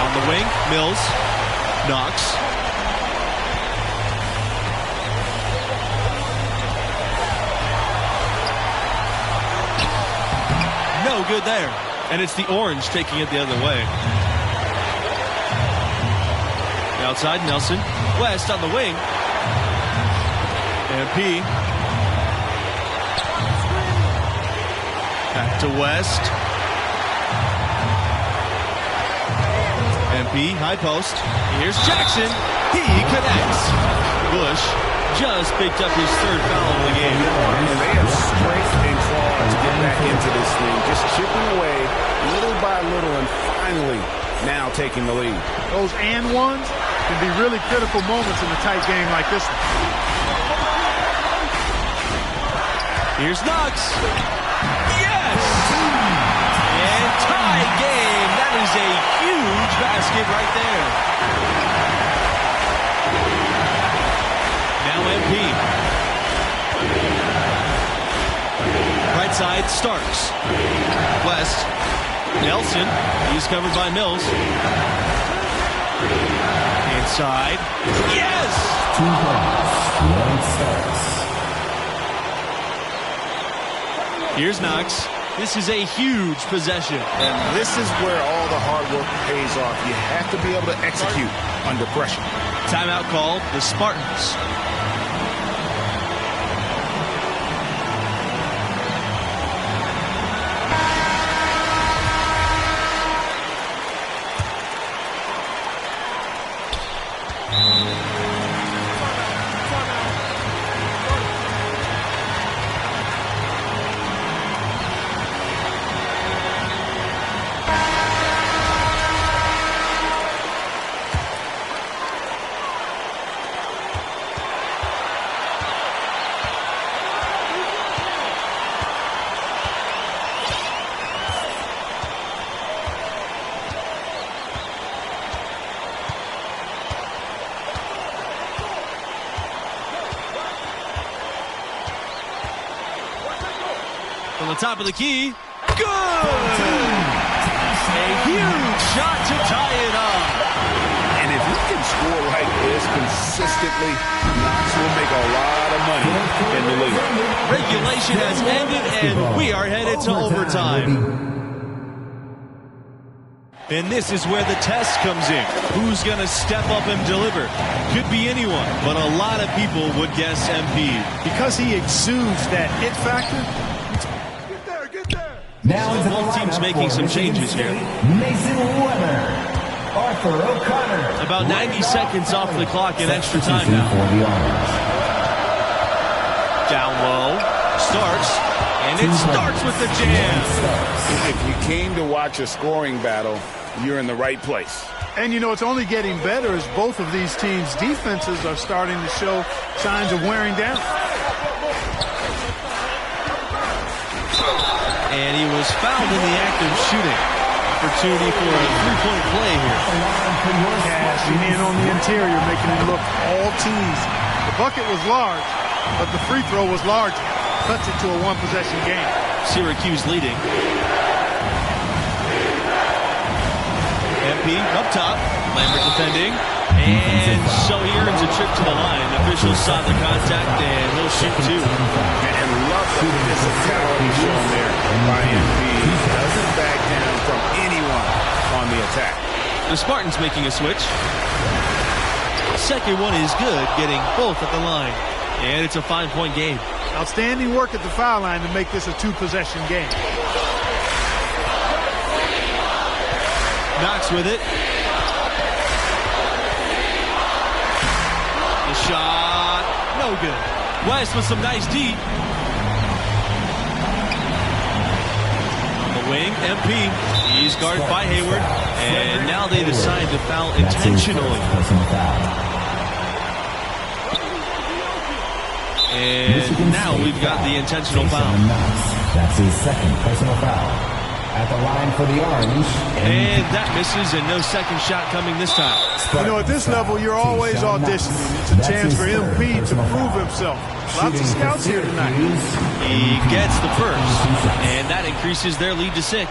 On the wing, Mills. Knox. No good there. And it's the Orange taking it the other way. Outside, Nelson. West on the wing. MP. Back to West. MP, high post. Here's Jackson. He connects. Bush just picked up his 3rd foul of the game. And they have strength and claw to get back into this thing. Just chipping away little by little and finally now taking the lead. Those and ones can be really critical moments in a tight game like this one. Here's Knox. Yes! And tie game. That is a huge basket right there. Now MP. Right side, Starks. West. Nelson. He's covered by Mills. Inside. Yes! 2 points. 1 Starks. Here's Knox. This is a huge possession. And this is where all the hard work pays off. You have to be able to execute under pressure. Timeout called the Spartans. top of the key. Good! A huge shot to tie it up. And if he can score like this consistently, Knox will make a lot of money in the league. Regulation has ended, and we are headed to overtime. And this is where the test comes in. Who's going to step up and deliver? Could be anyone, but a lot of people would guess MP. Because he exudes that it factor. Get there. Now So both teams making some changes here. Mason Weber, Arthur O'Connor. About 90 seconds off the clock in extra time now. For the Orange. Down low, starts, and it starts with the jam. If you came to watch a scoring battle, you're in the right place. And, you know, it's only getting better as both of these teams' defenses are starting to show signs of wearing down. And he was fouled in the act of shooting. Opportunity for a three-point play here. Cashing in on the interior, making it look all teams. The bucket was large, but the free throw was larger. Cuts it to a one-possession game. Syracuse leading. MP up top. Lambert defending. And so he earns a trip to the line. Officials saw the contact, and he'll shoot two. And love the physicality shown there by MP. He doesn't back down from anyone on the attack. The Spartans making a switch. Second one is good, getting both at the line. And it's a 5-point game. Outstanding work at the foul line to make this a two-possession game. Knox with it. The shot, no good. West with some nice deep. On the wing, MP. He's guarded by Hayward. And now they decide to foul intentionally. And now we've got the intentional foul. That's his second personal foul. At the line for the Orange. And that misses, and no second shot coming this time. You know, at this level, you're always auditioning. It's a chance for MP to prove himself. Lots of scouts here tonight. He gets the first, and that increases their lead to 6. And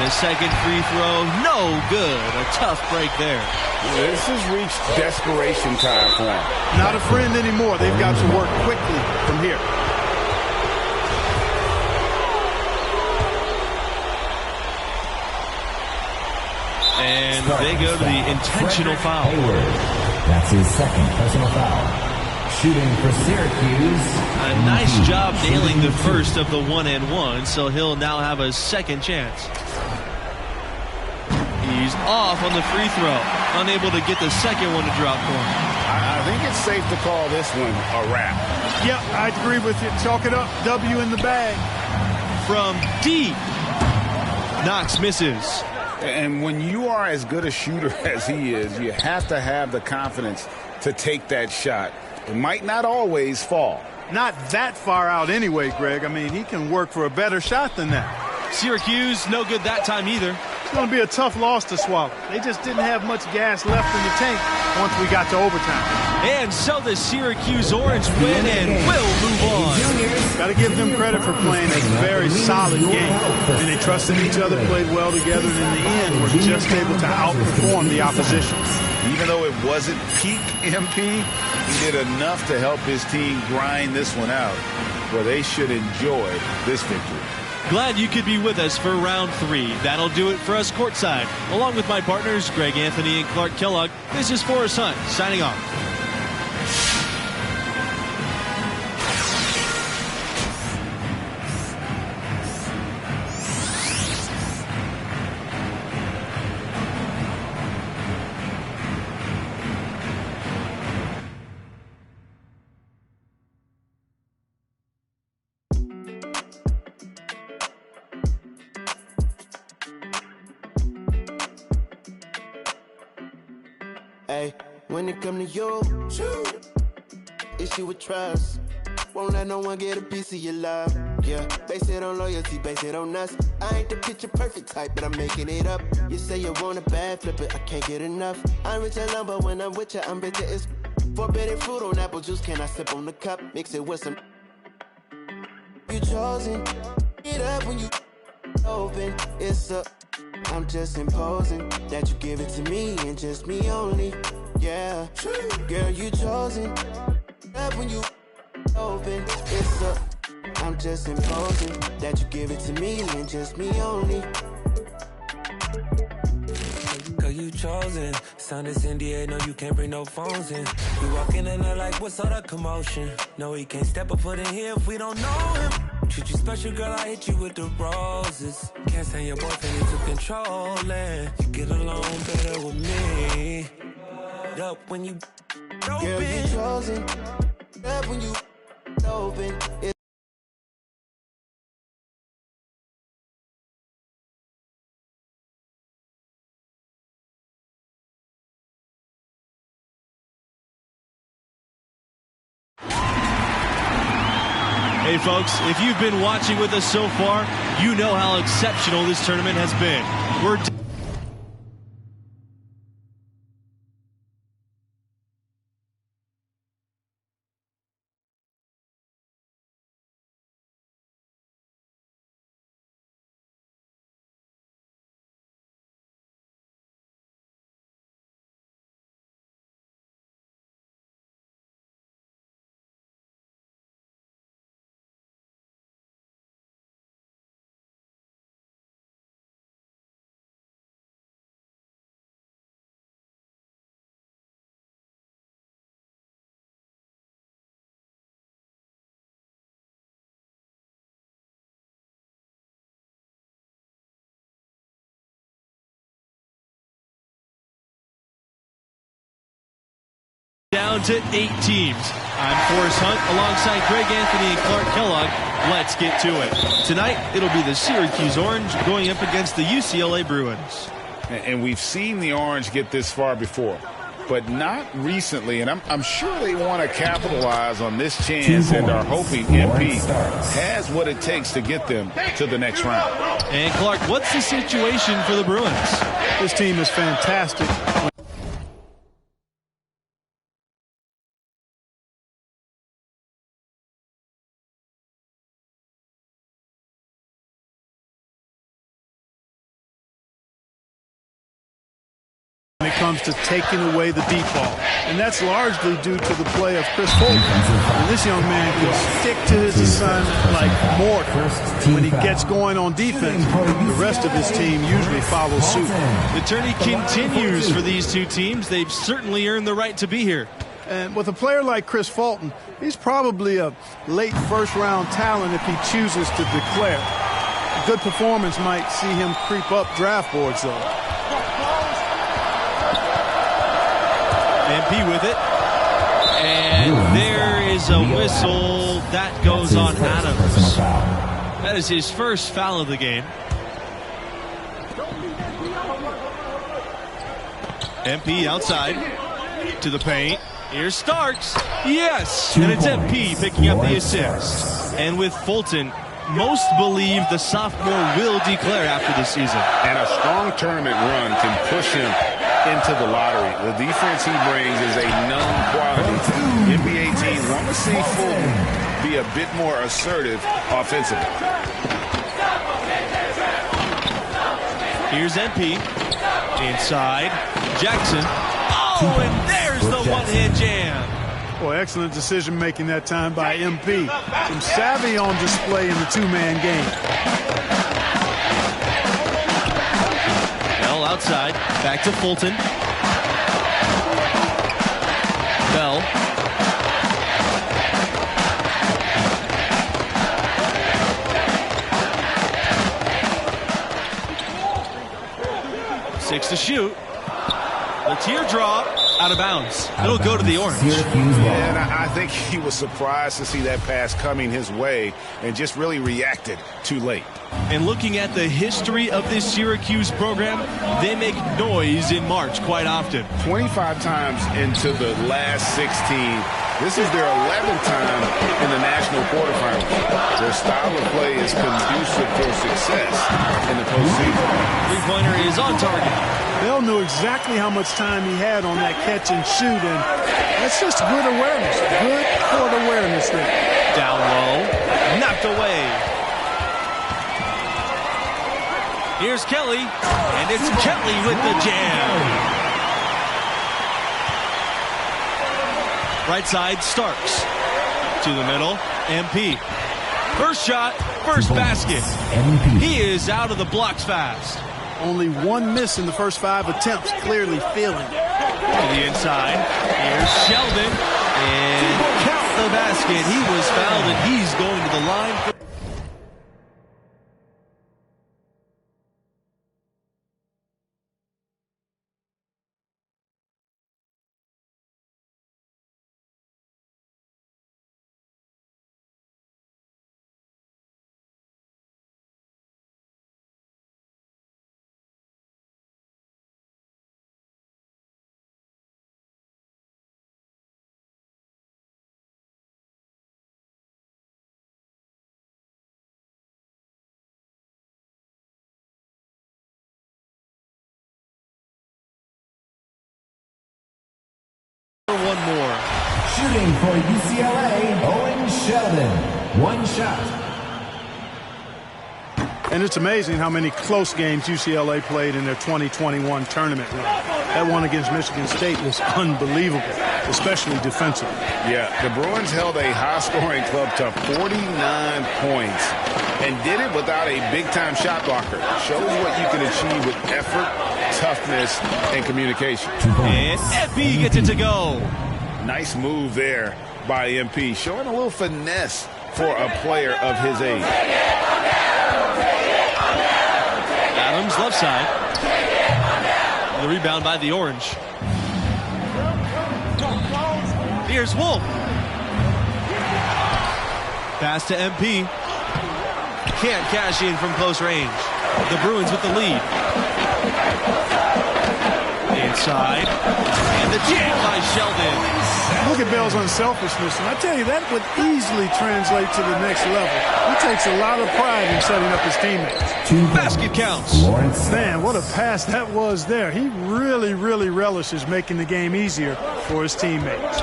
the second free throw, no good. A tough break there. This has reached desperation time for him. Not a friend anymore. They've got to work quickly from here. And they go to the intentional foul. That's his second personal foul. Shooting for Syracuse. A nice job nailing the first of the 1-and-1, so he'll now have a second chance. He's off on the free throw. Unable to get the second one to drop for him. I think it's safe to call this one a wrap. Yep, I agree with you. Chalk it up. W in the bag. From deep. Knox misses. And when you are as good a shooter as he is, you have to have the confidence to take that shot. It might not always fall. Not that far out anyway, Greg. I mean, he can work for a better shot than that. Syracuse, no good that time either. It's going to be a tough loss to swallow. They just didn't have much gas left in the tank once we got to overtime. And so the Syracuse Orange win and will move on. Got to give them credit for playing a very solid game. And they trusted each other, played well together, and in the end were just able to outperform the opposition. Even though it wasn't peak MP, he did enough to help his team grind this one out, where they should enjoy this victory. Glad you could be with us for round 3. That'll do it for us courtside. Along with my partners, Greg Anthony and Clark Kellogg, this is Forrest Hunt signing off. Hey, when it come to you, issue with trust. Won't let no one get a piece of your love. Yeah, base it on loyalty, base it on us. I ain't the picture perfect type, but I'm making it up. You say you want a bad, flip it, I can't get enough. I'm rich and lumber when I'm with you, I'm bitter as forbidden fruit on apple juice. Can I sip on the cup, mix it with some? you chosen. Get up when you open. It's up. I'm just imposing that you give it to me and just me only. Yeah, girl, you chosen. Get up when you open. It's up. I'm just imposing that you give it to me and just me only. Girl, you chosen. Sound is NDA, no, you can't bring no phones in. We walk in and they're like, what's all the commotion? No, he can't step a foot in here if we don't know him. Treat you special, girl, I hit you with the roses. Can't stand your boyfriend into controlling. You get along better with me. Up when you girl, you chosen. Up when you open. Hey folks, if you've been watching with us so far, you know how exceptional this tournament has been. We're down to 8 teams. I'm Forrest Hunt alongside Greg Anthony and Clark Kellogg. Let's get to it. Tonight, it'll be the Syracuse Orange going up against the UCLA Bruins. And we've seen the Orange get this far before, but not recently. And I'm sure they want to capitalize on this chance and are hoping MP has what it takes to get them to the next round. And Clark, what's the situation for the Bruins? This team is fantastic. When it comes to taking away the deep ball. And that's largely due to the play of Chris Fulton. And this young man can stick to his assignment like mortar. When he gets going on defense, the rest of his team usually follows suit. The tourney continues for these two teams. They've certainly earned the right to be here. And with a player like Chris Fulton, he's probably a late first-round talent if he chooses to declare. A good performance might see him creep up draft boards, though. MP with it. And there is a whistle. That goes on Adams. That is his first foul of the game. MP outside to the paint. Here's Starks. Yes! And it's MP picking up the assist. And with Fulton, most believe the sophomore will declare after the season. And a strong tournament run can push him into the lottery. The defense he brings is a known quality. NBA teams want to see Fulton be a bit more assertive offensively. Here's MP. Inside. Jackson. Oh, and there's the one-hand jam. Boy, excellent decision-making that time by MP. Some savvy on display in the two-man game. Bell outside. Back to Fulton. Bell. Six to shoot. The teardrop out of bounds. It'll go to the Orange. And I think he was surprised to see that pass coming his way and just really reacted too late. And looking at the history of this Syracuse program, they make noise in March quite often. 25 times into the last 16, This is their 11th time in the national quarterfinals. Their style of play is conducive for success in the postseason. Three-pointer is on target. Bell knew exactly how much time he had on that catch and shoot, and that's just good awareness. Good court awareness there. Down low, knocked away. Here's Kelly, and it's Kelly with the jam. Right side, Starks. To the middle, MP. First shot, first basket. He is out of the blocks fast. Only one miss in the first 5 attempts, clearly feeling it. To the inside, here's Sheldon. And count the basket. He was fouled, and he's going to the line for one more. Shooting for UCLA, Owen Sheldon. One shot. And it's amazing how many close games UCLA played in their 2021 tournament run. That one against Michigan State was unbelievable, especially defensively. Yeah, the Bruins held a high-scoring club to 49 points and did it without a big-time shot blocker. Shows what you can achieve with effort, toughness, and communication. And MP gets it to go. Nice move there by MP, showing a little finesse for a player of his age. Adams, left side. The rebound by the Orange. Here's Wolf. Pass to MP. Can't cash in from close range. The Bruins with the lead. Inside. And the jam by Sheldon. Look at Bell's unselfishness, and I tell you, that would easily translate to the next level. He takes a lot of pride in setting up his teammates. Basket counts. Man, what a pass that was there. He really, really relishes making the game easier for his teammates.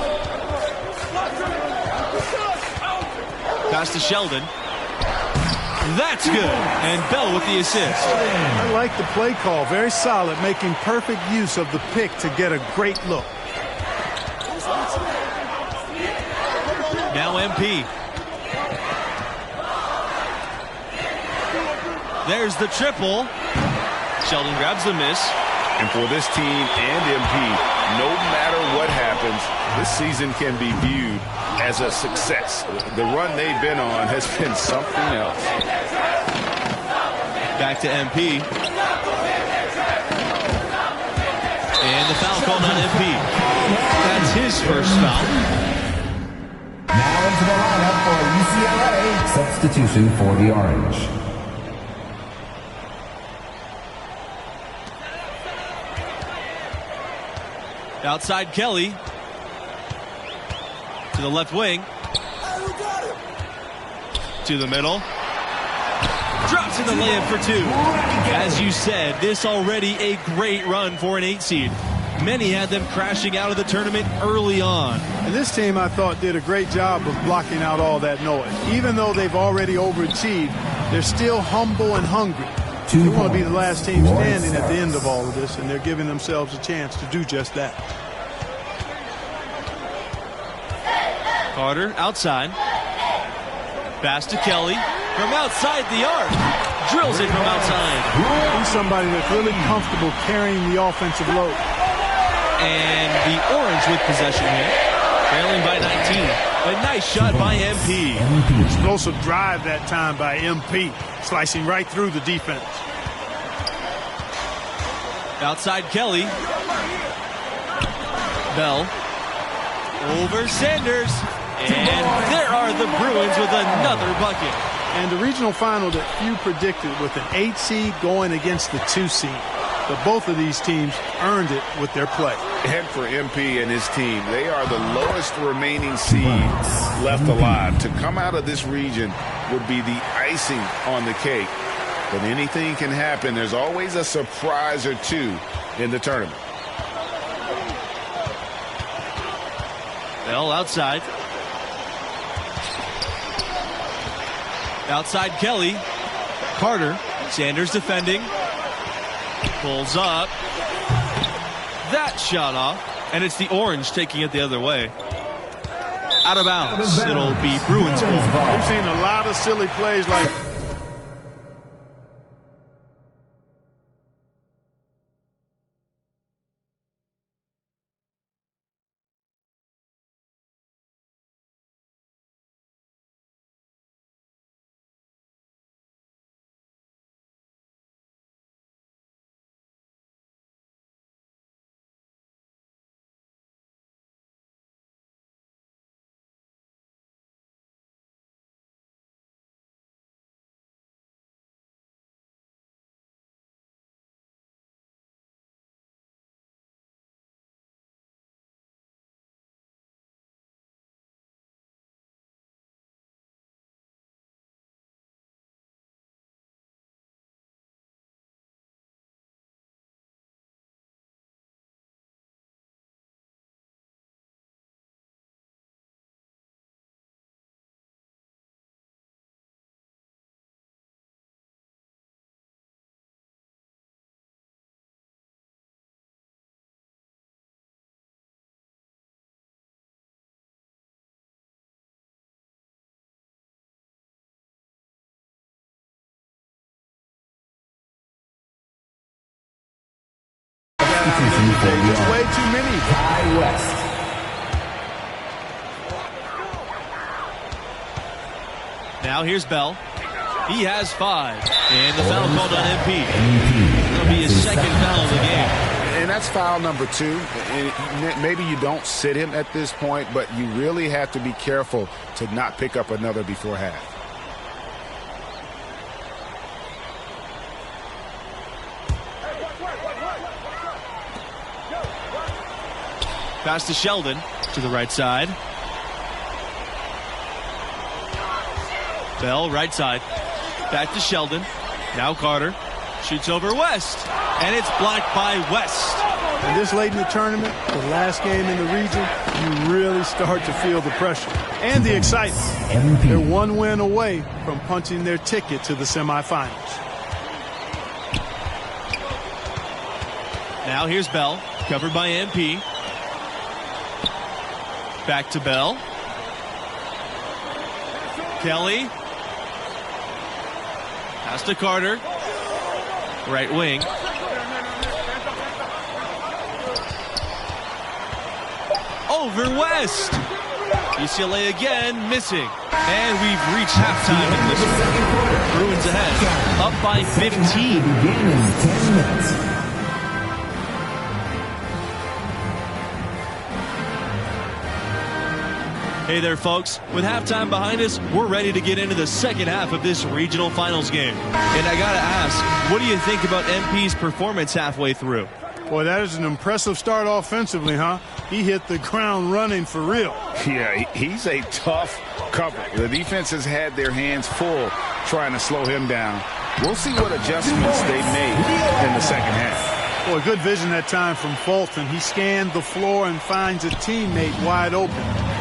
Pass to Sheldon. That's good. And Bell with the assist. I like the play call. Very solid, making perfect use of the pick to get a great look. Now MP. There's the triple. Sheldon grabs the miss. And for this team and MP, no matter what happens, this season can be viewed as a success. The run they've been on has been something else. Back to MP. And the foul called on MP. That's his first foul. Now into the lineup for UCLA. Substitution for the Orange. Outside Kelly. To the left wing. To the middle. Drops in the layup for two. As you said, this already a great run for an 8 seed. Many had them crashing out of the tournament early on. And this team, I thought, did a great job of blocking out all that noise. Even though they've already overachieved, they're still humble and hungry. They want to be the last team standing at the end of all of this, and they're giving themselves a chance to do just that. Carter outside. Pass to Kelly. From outside the arc. Drills it from outside. He's somebody that's really comfortable carrying the offensive load. And the Orange with possession here. Trailing by 19. A nice shot by MP. Explosive drive that time by MP. Slicing right through the defense. Outside Kelly. Bell. Over Sanders. And there are the Bruins with another bucket. And the regional final that few predicted with an 8 seed going against the 2 seed. but both of these teams earned it with their play. And for MP and his team, they are the lowest remaining seed left alive. To come out of this region would be the icing on the cake. But anything can happen. There's always a surprise or two in the tournament. Bell outside. Outside Kelly. Carter. Sanders defending. Pulls up. That shot off. And it's the Orange taking it the other way. Out of bounds. It'll be Bruins ball. We've seen a lot of silly plays like it's way too many. Ty West. Now here's Bell. He has 5. And the foul called on MP. It'll be his second foul of the game. And that's foul number 2. And maybe you don't sit him at this point, but you really have to be careful to not pick up another before half. Pass to Sheldon to the right side. Bell right side. Back to Sheldon. Now Carter. Shoots over West. And it's blocked by West. And this late in the tournament, the last game in the region, you really start to feel the pressure and the excitement. They're one win away from punching their ticket to the semifinals. Now here's Bell. Covered by MP. Back to Bell. Kelly. Pass to Carter. Right wing. Over West. UCLA again missing. And we've reached halftime in this one. Bruins ahead. Up by 15. 10 minutes. Hey there, folks. With halftime behind us, we're ready to get into the second half of this regional finals game. And I gotta ask, what do you think about MP's performance halfway through? Boy, that is an impressive start offensively, huh? He hit the ground running for real. Yeah, he's a tough cover. The defense has had their hands full trying to slow him down. We'll see what adjustments they made in the second half. Boy, good vision that time from Fulton. He scanned the floor and finds a teammate wide open.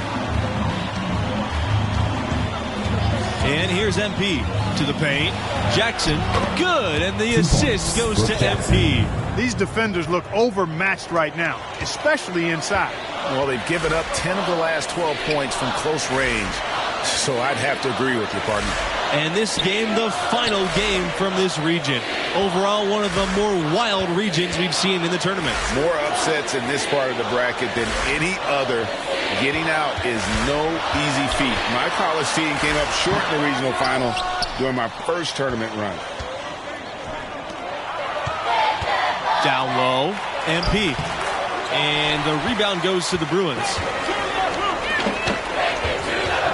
And here's MP to the paint. Jackson, good, and the assist goes to MP. These defenders look overmatched right now, especially inside. Well, they've given up 10 of the last 12 points from close range, so I'd have to agree with you, partner. And this game, the final game from this region. Overall, one of the more wild regions we've seen in the tournament. More upsets in this part of the bracket than any other. Getting out is no easy feat. My college team came up short in the regional final during my first tournament run. Down low, MP. And the rebound goes to the Bruins.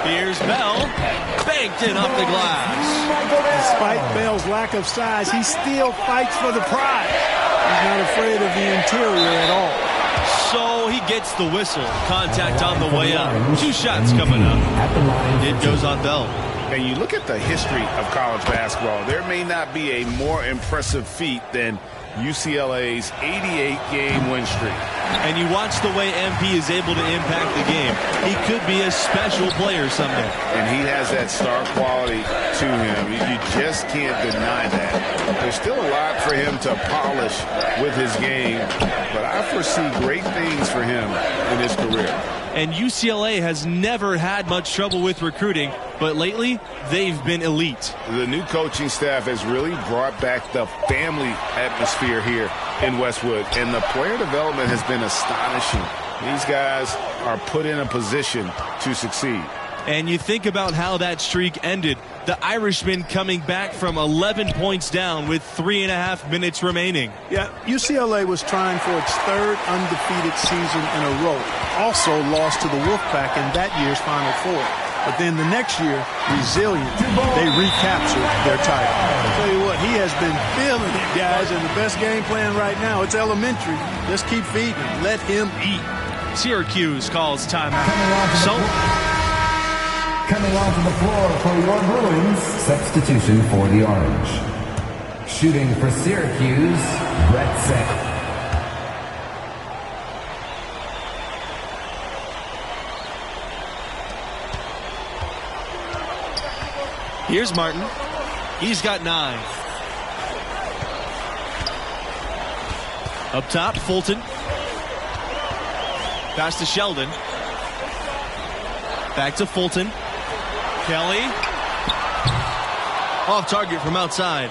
Here's Bell. Banked in off the glass. Despite Bell's lack of size, he still fights for the prize. He's not afraid of the interior at all. So he gets the whistle. Contact on the way up. 2 shots coming up. It goes on Bell. And you look at the history of college basketball, there may not be a more impressive feat than UCLA's 88-game win streak. And you watch the way MP is able to impact the game. He could be a special player someday. And he has that star quality to him. You just can't deny that. There's still a lot for him to polish with his game, but I foresee great things for him in his career. And UCLA has never had much trouble with recruiting, but lately they've been elite. The new coaching staff has really brought back the family atmosphere here in Westwood, and the player development has been astonishing. These guys are put in a position to succeed. And you think about how that streak ended. The Irishman coming back from 11 points down with 3.5 minutes remaining. Yeah, UCLA was trying for its 3rd undefeated season in a row. Also lost to the Wolfpack in that year's Final Four. But then the next year, resilient, they recaptured their title. I'll tell you what, he has been feeling it, guys, and the best game plan right now, it's elementary. Just keep feeding him. Let him eat. Syracuse calls timeout. So coming onto the floor for your Bruins, substitution for the Orange. Shooting for Syracuse, Brett Seth. Here's Martin. He's got 9. Up top, Fulton. Pass to Sheldon. Back to Fulton. Kelly. Off target from outside.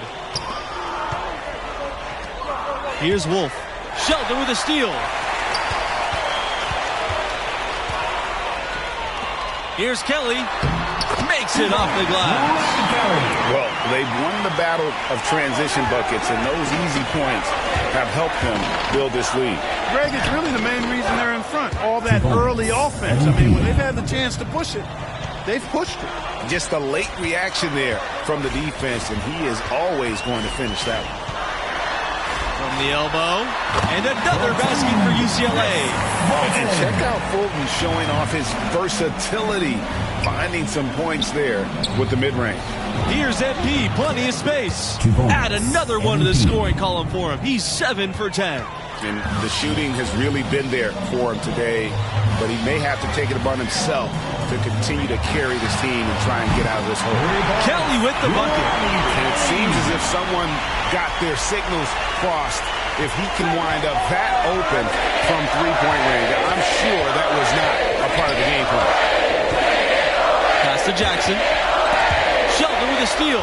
Here's Wolf. Sheldon with a steal. Here's Kelly. Makes it off the glass. Well, they've won the battle of transition buckets, and those easy points have helped them build this lead. Greg, it's really the main reason they're in front. All that early offense. I mean, when they've had the chance to push it, they've pushed it. Just a late reaction there from the defense, and he is always going to finish that one. From the elbow, and another basket for UCLA. And check out Fulton showing off his versatility, finding some points there with the mid-range. Here's MP, plenty of space. Add another one to the scoring column for him. He's 7 for 10. And the shooting has really been there for him today, but he may have to take it upon himself to continue to carry this team and try and get out of this hole. Kelly with the bucket. And it seems as if someone got their signals crossed. If he can wind up that open from three-point range, I'm sure that was not a part of the game plan. Pass to Jackson. Sheldon with a steal.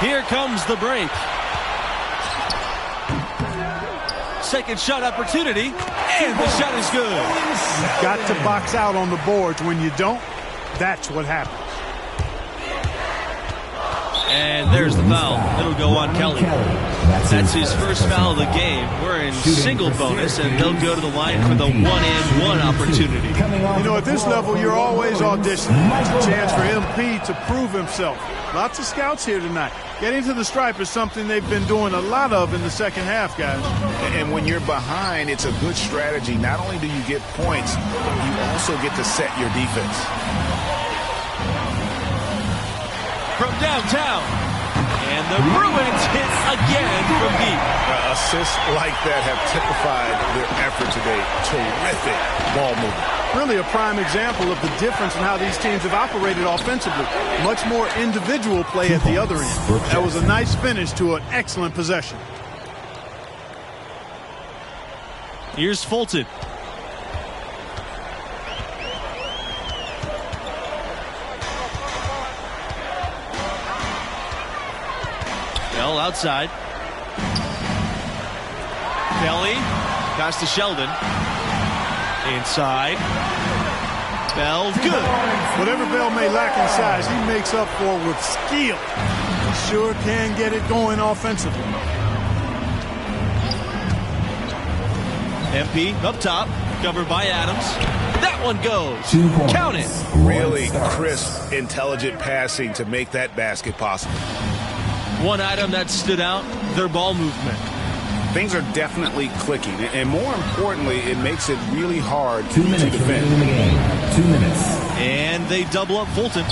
Here comes the break. Second shot opportunity, and the shot is good. You've got to box out on the boards. When you don't, that's what happens. And there's the foul. It'll go on Kelly. That's his first foul of the game. We're in single bonus, and they'll go to the line for the 1-and-1 opportunity. You know, at this level, you're always auditioning. It's a chance for MP to prove himself. Lots of scouts here tonight. Getting to the stripe is something they've been doing a lot of in the second half, guys. And when you're behind, it's a good strategy. Not only do you get points, you also get to set your defense. From downtown, and the Bruins hit again from deep. Assists like that have typified their effort today. Terrific ball movement. Really a prime example of the difference in how these teams have operated offensively. Much more individual play at the other end. That was a nice finish to an excellent possession. Here's Fulton. Bell outside. Kelly. Pass to Sheldon. Inside. Bell, good. Whatever Bell may lack in size, he makes up for with skill. He sure can get it going offensively. MP up top, covered by Adams. That one goes. Count it. Really crisp, intelligent passing to make that basket possible. One item that stood out, their ball movement. things are definitely clicking. And more importantly, it makes it really hard to 2 minutes defend. remaining in the game. 2 minutes. And they double up Fulton.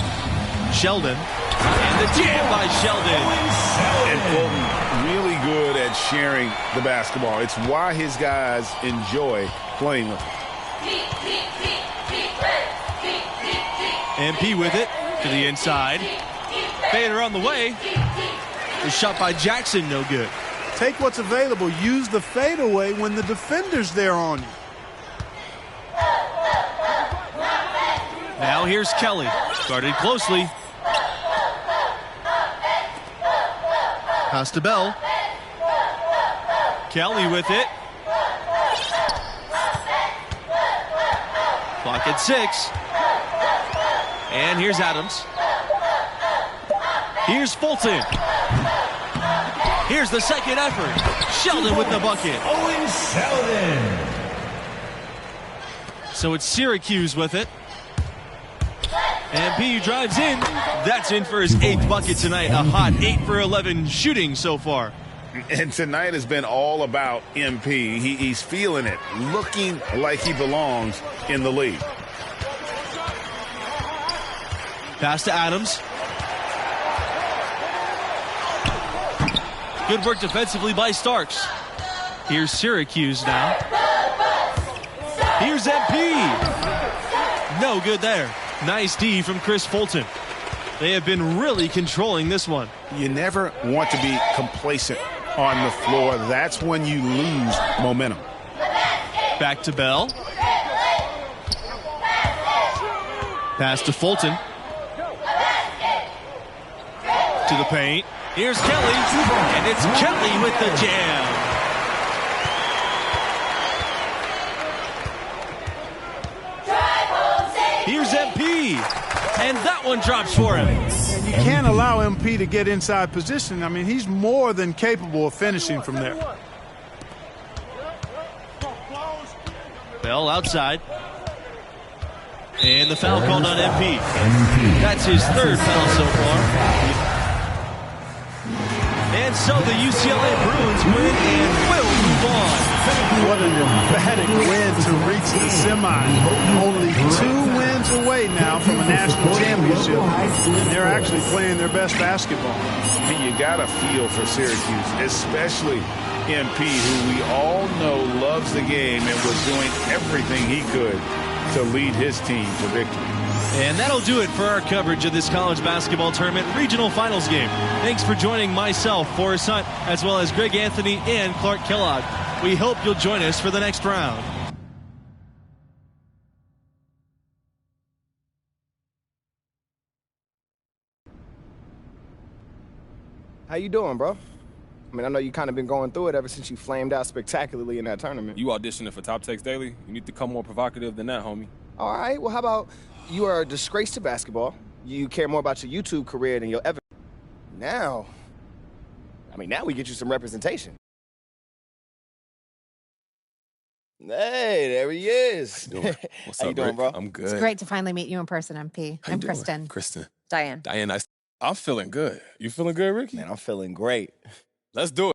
Sheldon. And the jam by Sheldon. And Fulton really good at sharing the basketball. It's why his guys enjoy playing with him. MP with it to the inside. Fader on the way. The shot by Jackson, no good. Take what's available. Use the fadeaway when the defender's there on you. Now here's Kelly. Guarded closely. Pass to Bell. Kelly with it. Clock at 6. And here's Adams. Here's Fulton. Here's the second effort. Sheldon with the bucket. Owen Sheldon. So it's Syracuse with it. And PU drives in. That's in for his 8th bucket tonight. A hot 8 for 11 shooting so far. And tonight has been all about MP. He's feeling it, looking like he belongs in the league. Pass to Adams. Good work defensively by Starks. Here's Syracuse now. Here's MP. No good there. Nice D from Chris Fulton. They have been really controlling this one. You never want to be complacent on the floor. That's when you lose momentum. Back to Bell. Pass to Fulton. To the paint. Here's Kelly. And it's Kelly with the jam. Here's MP. And that one drops for him. And you can't allow MP to get inside position. I mean, he's more than capable of finishing from there. Bell outside. And the foul called on MP. That's his 3rd foul so far. And so the UCLA Bruins win and will move on. What an emphatic win to reach the semi. Only 2 wins away now from a national championship. And they're actually playing their best basketball. I mean, you got to feel for Syracuse, especially MP, who we all know loves the game and was doing everything he could to lead his team to victory. And that'll do it for our coverage of this college basketball tournament regional finals game. Thanks for joining myself, Forrest Hunt, as well as Greg Anthony and Clark Kellogg. We hope you'll join us for the next round. How you doing, bro? I mean, I know you kind of been going through it ever since you flamed out spectacularly in that tournament. You auditioning for Top Text Daily? You need to come more provocative than that, homie. All right, well, how about you are a disgrace to basketball. You care more about your YouTube career than you'll ever. Now we get you some representation. Hey, there he is. How you doing? What's How up, you doing, Rick? bro? I'm good. It's great to finally meet you in person, MP. How you I'm doing? Kristen. Kristen. Diane. Diane, I'm feeling good. You feeling good, Ricky? Man, I'm feeling great. Let's do it.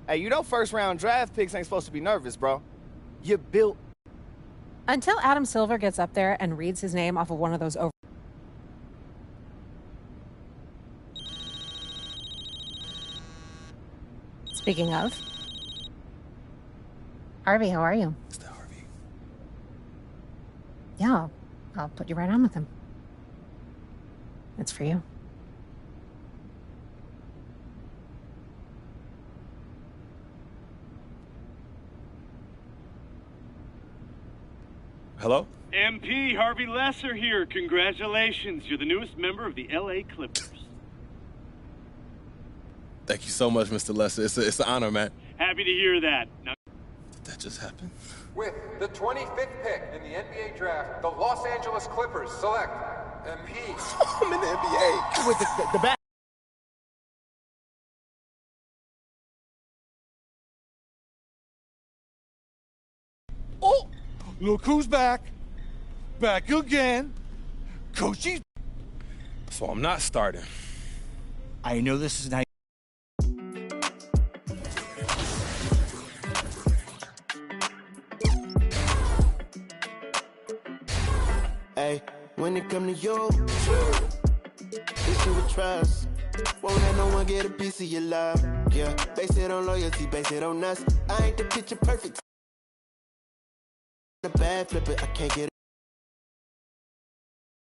Hey, you know first-round draft picks ain't supposed to be nervous, bro. You built... Until Adam Silver gets up there and reads his name off of one of those over... Speaking of... Harvey, how are you? It's the Harvey. Yeah, I'll put you right on with him. It's for you. Hello? MP Harvey Lesser here. Congratulations. You're the newest member of the LA Clippers. Thank you so much, Mr. Lesser. It's an honor, man. Happy to hear that. Now, Did that just happen? With the 25th pick in the NBA draft, the Los Angeles Clippers select MP. I'm in the NBA. With the back. Oh! Look who's back. back again. Coachy. So I'm not starting. I know this is not. Hey, when it come to you, issue with trust. Won't let no one get a piece of your love. Yeah, base it on loyalty, base it on us. I ain't the picture perfect. The bad flip it, I can't get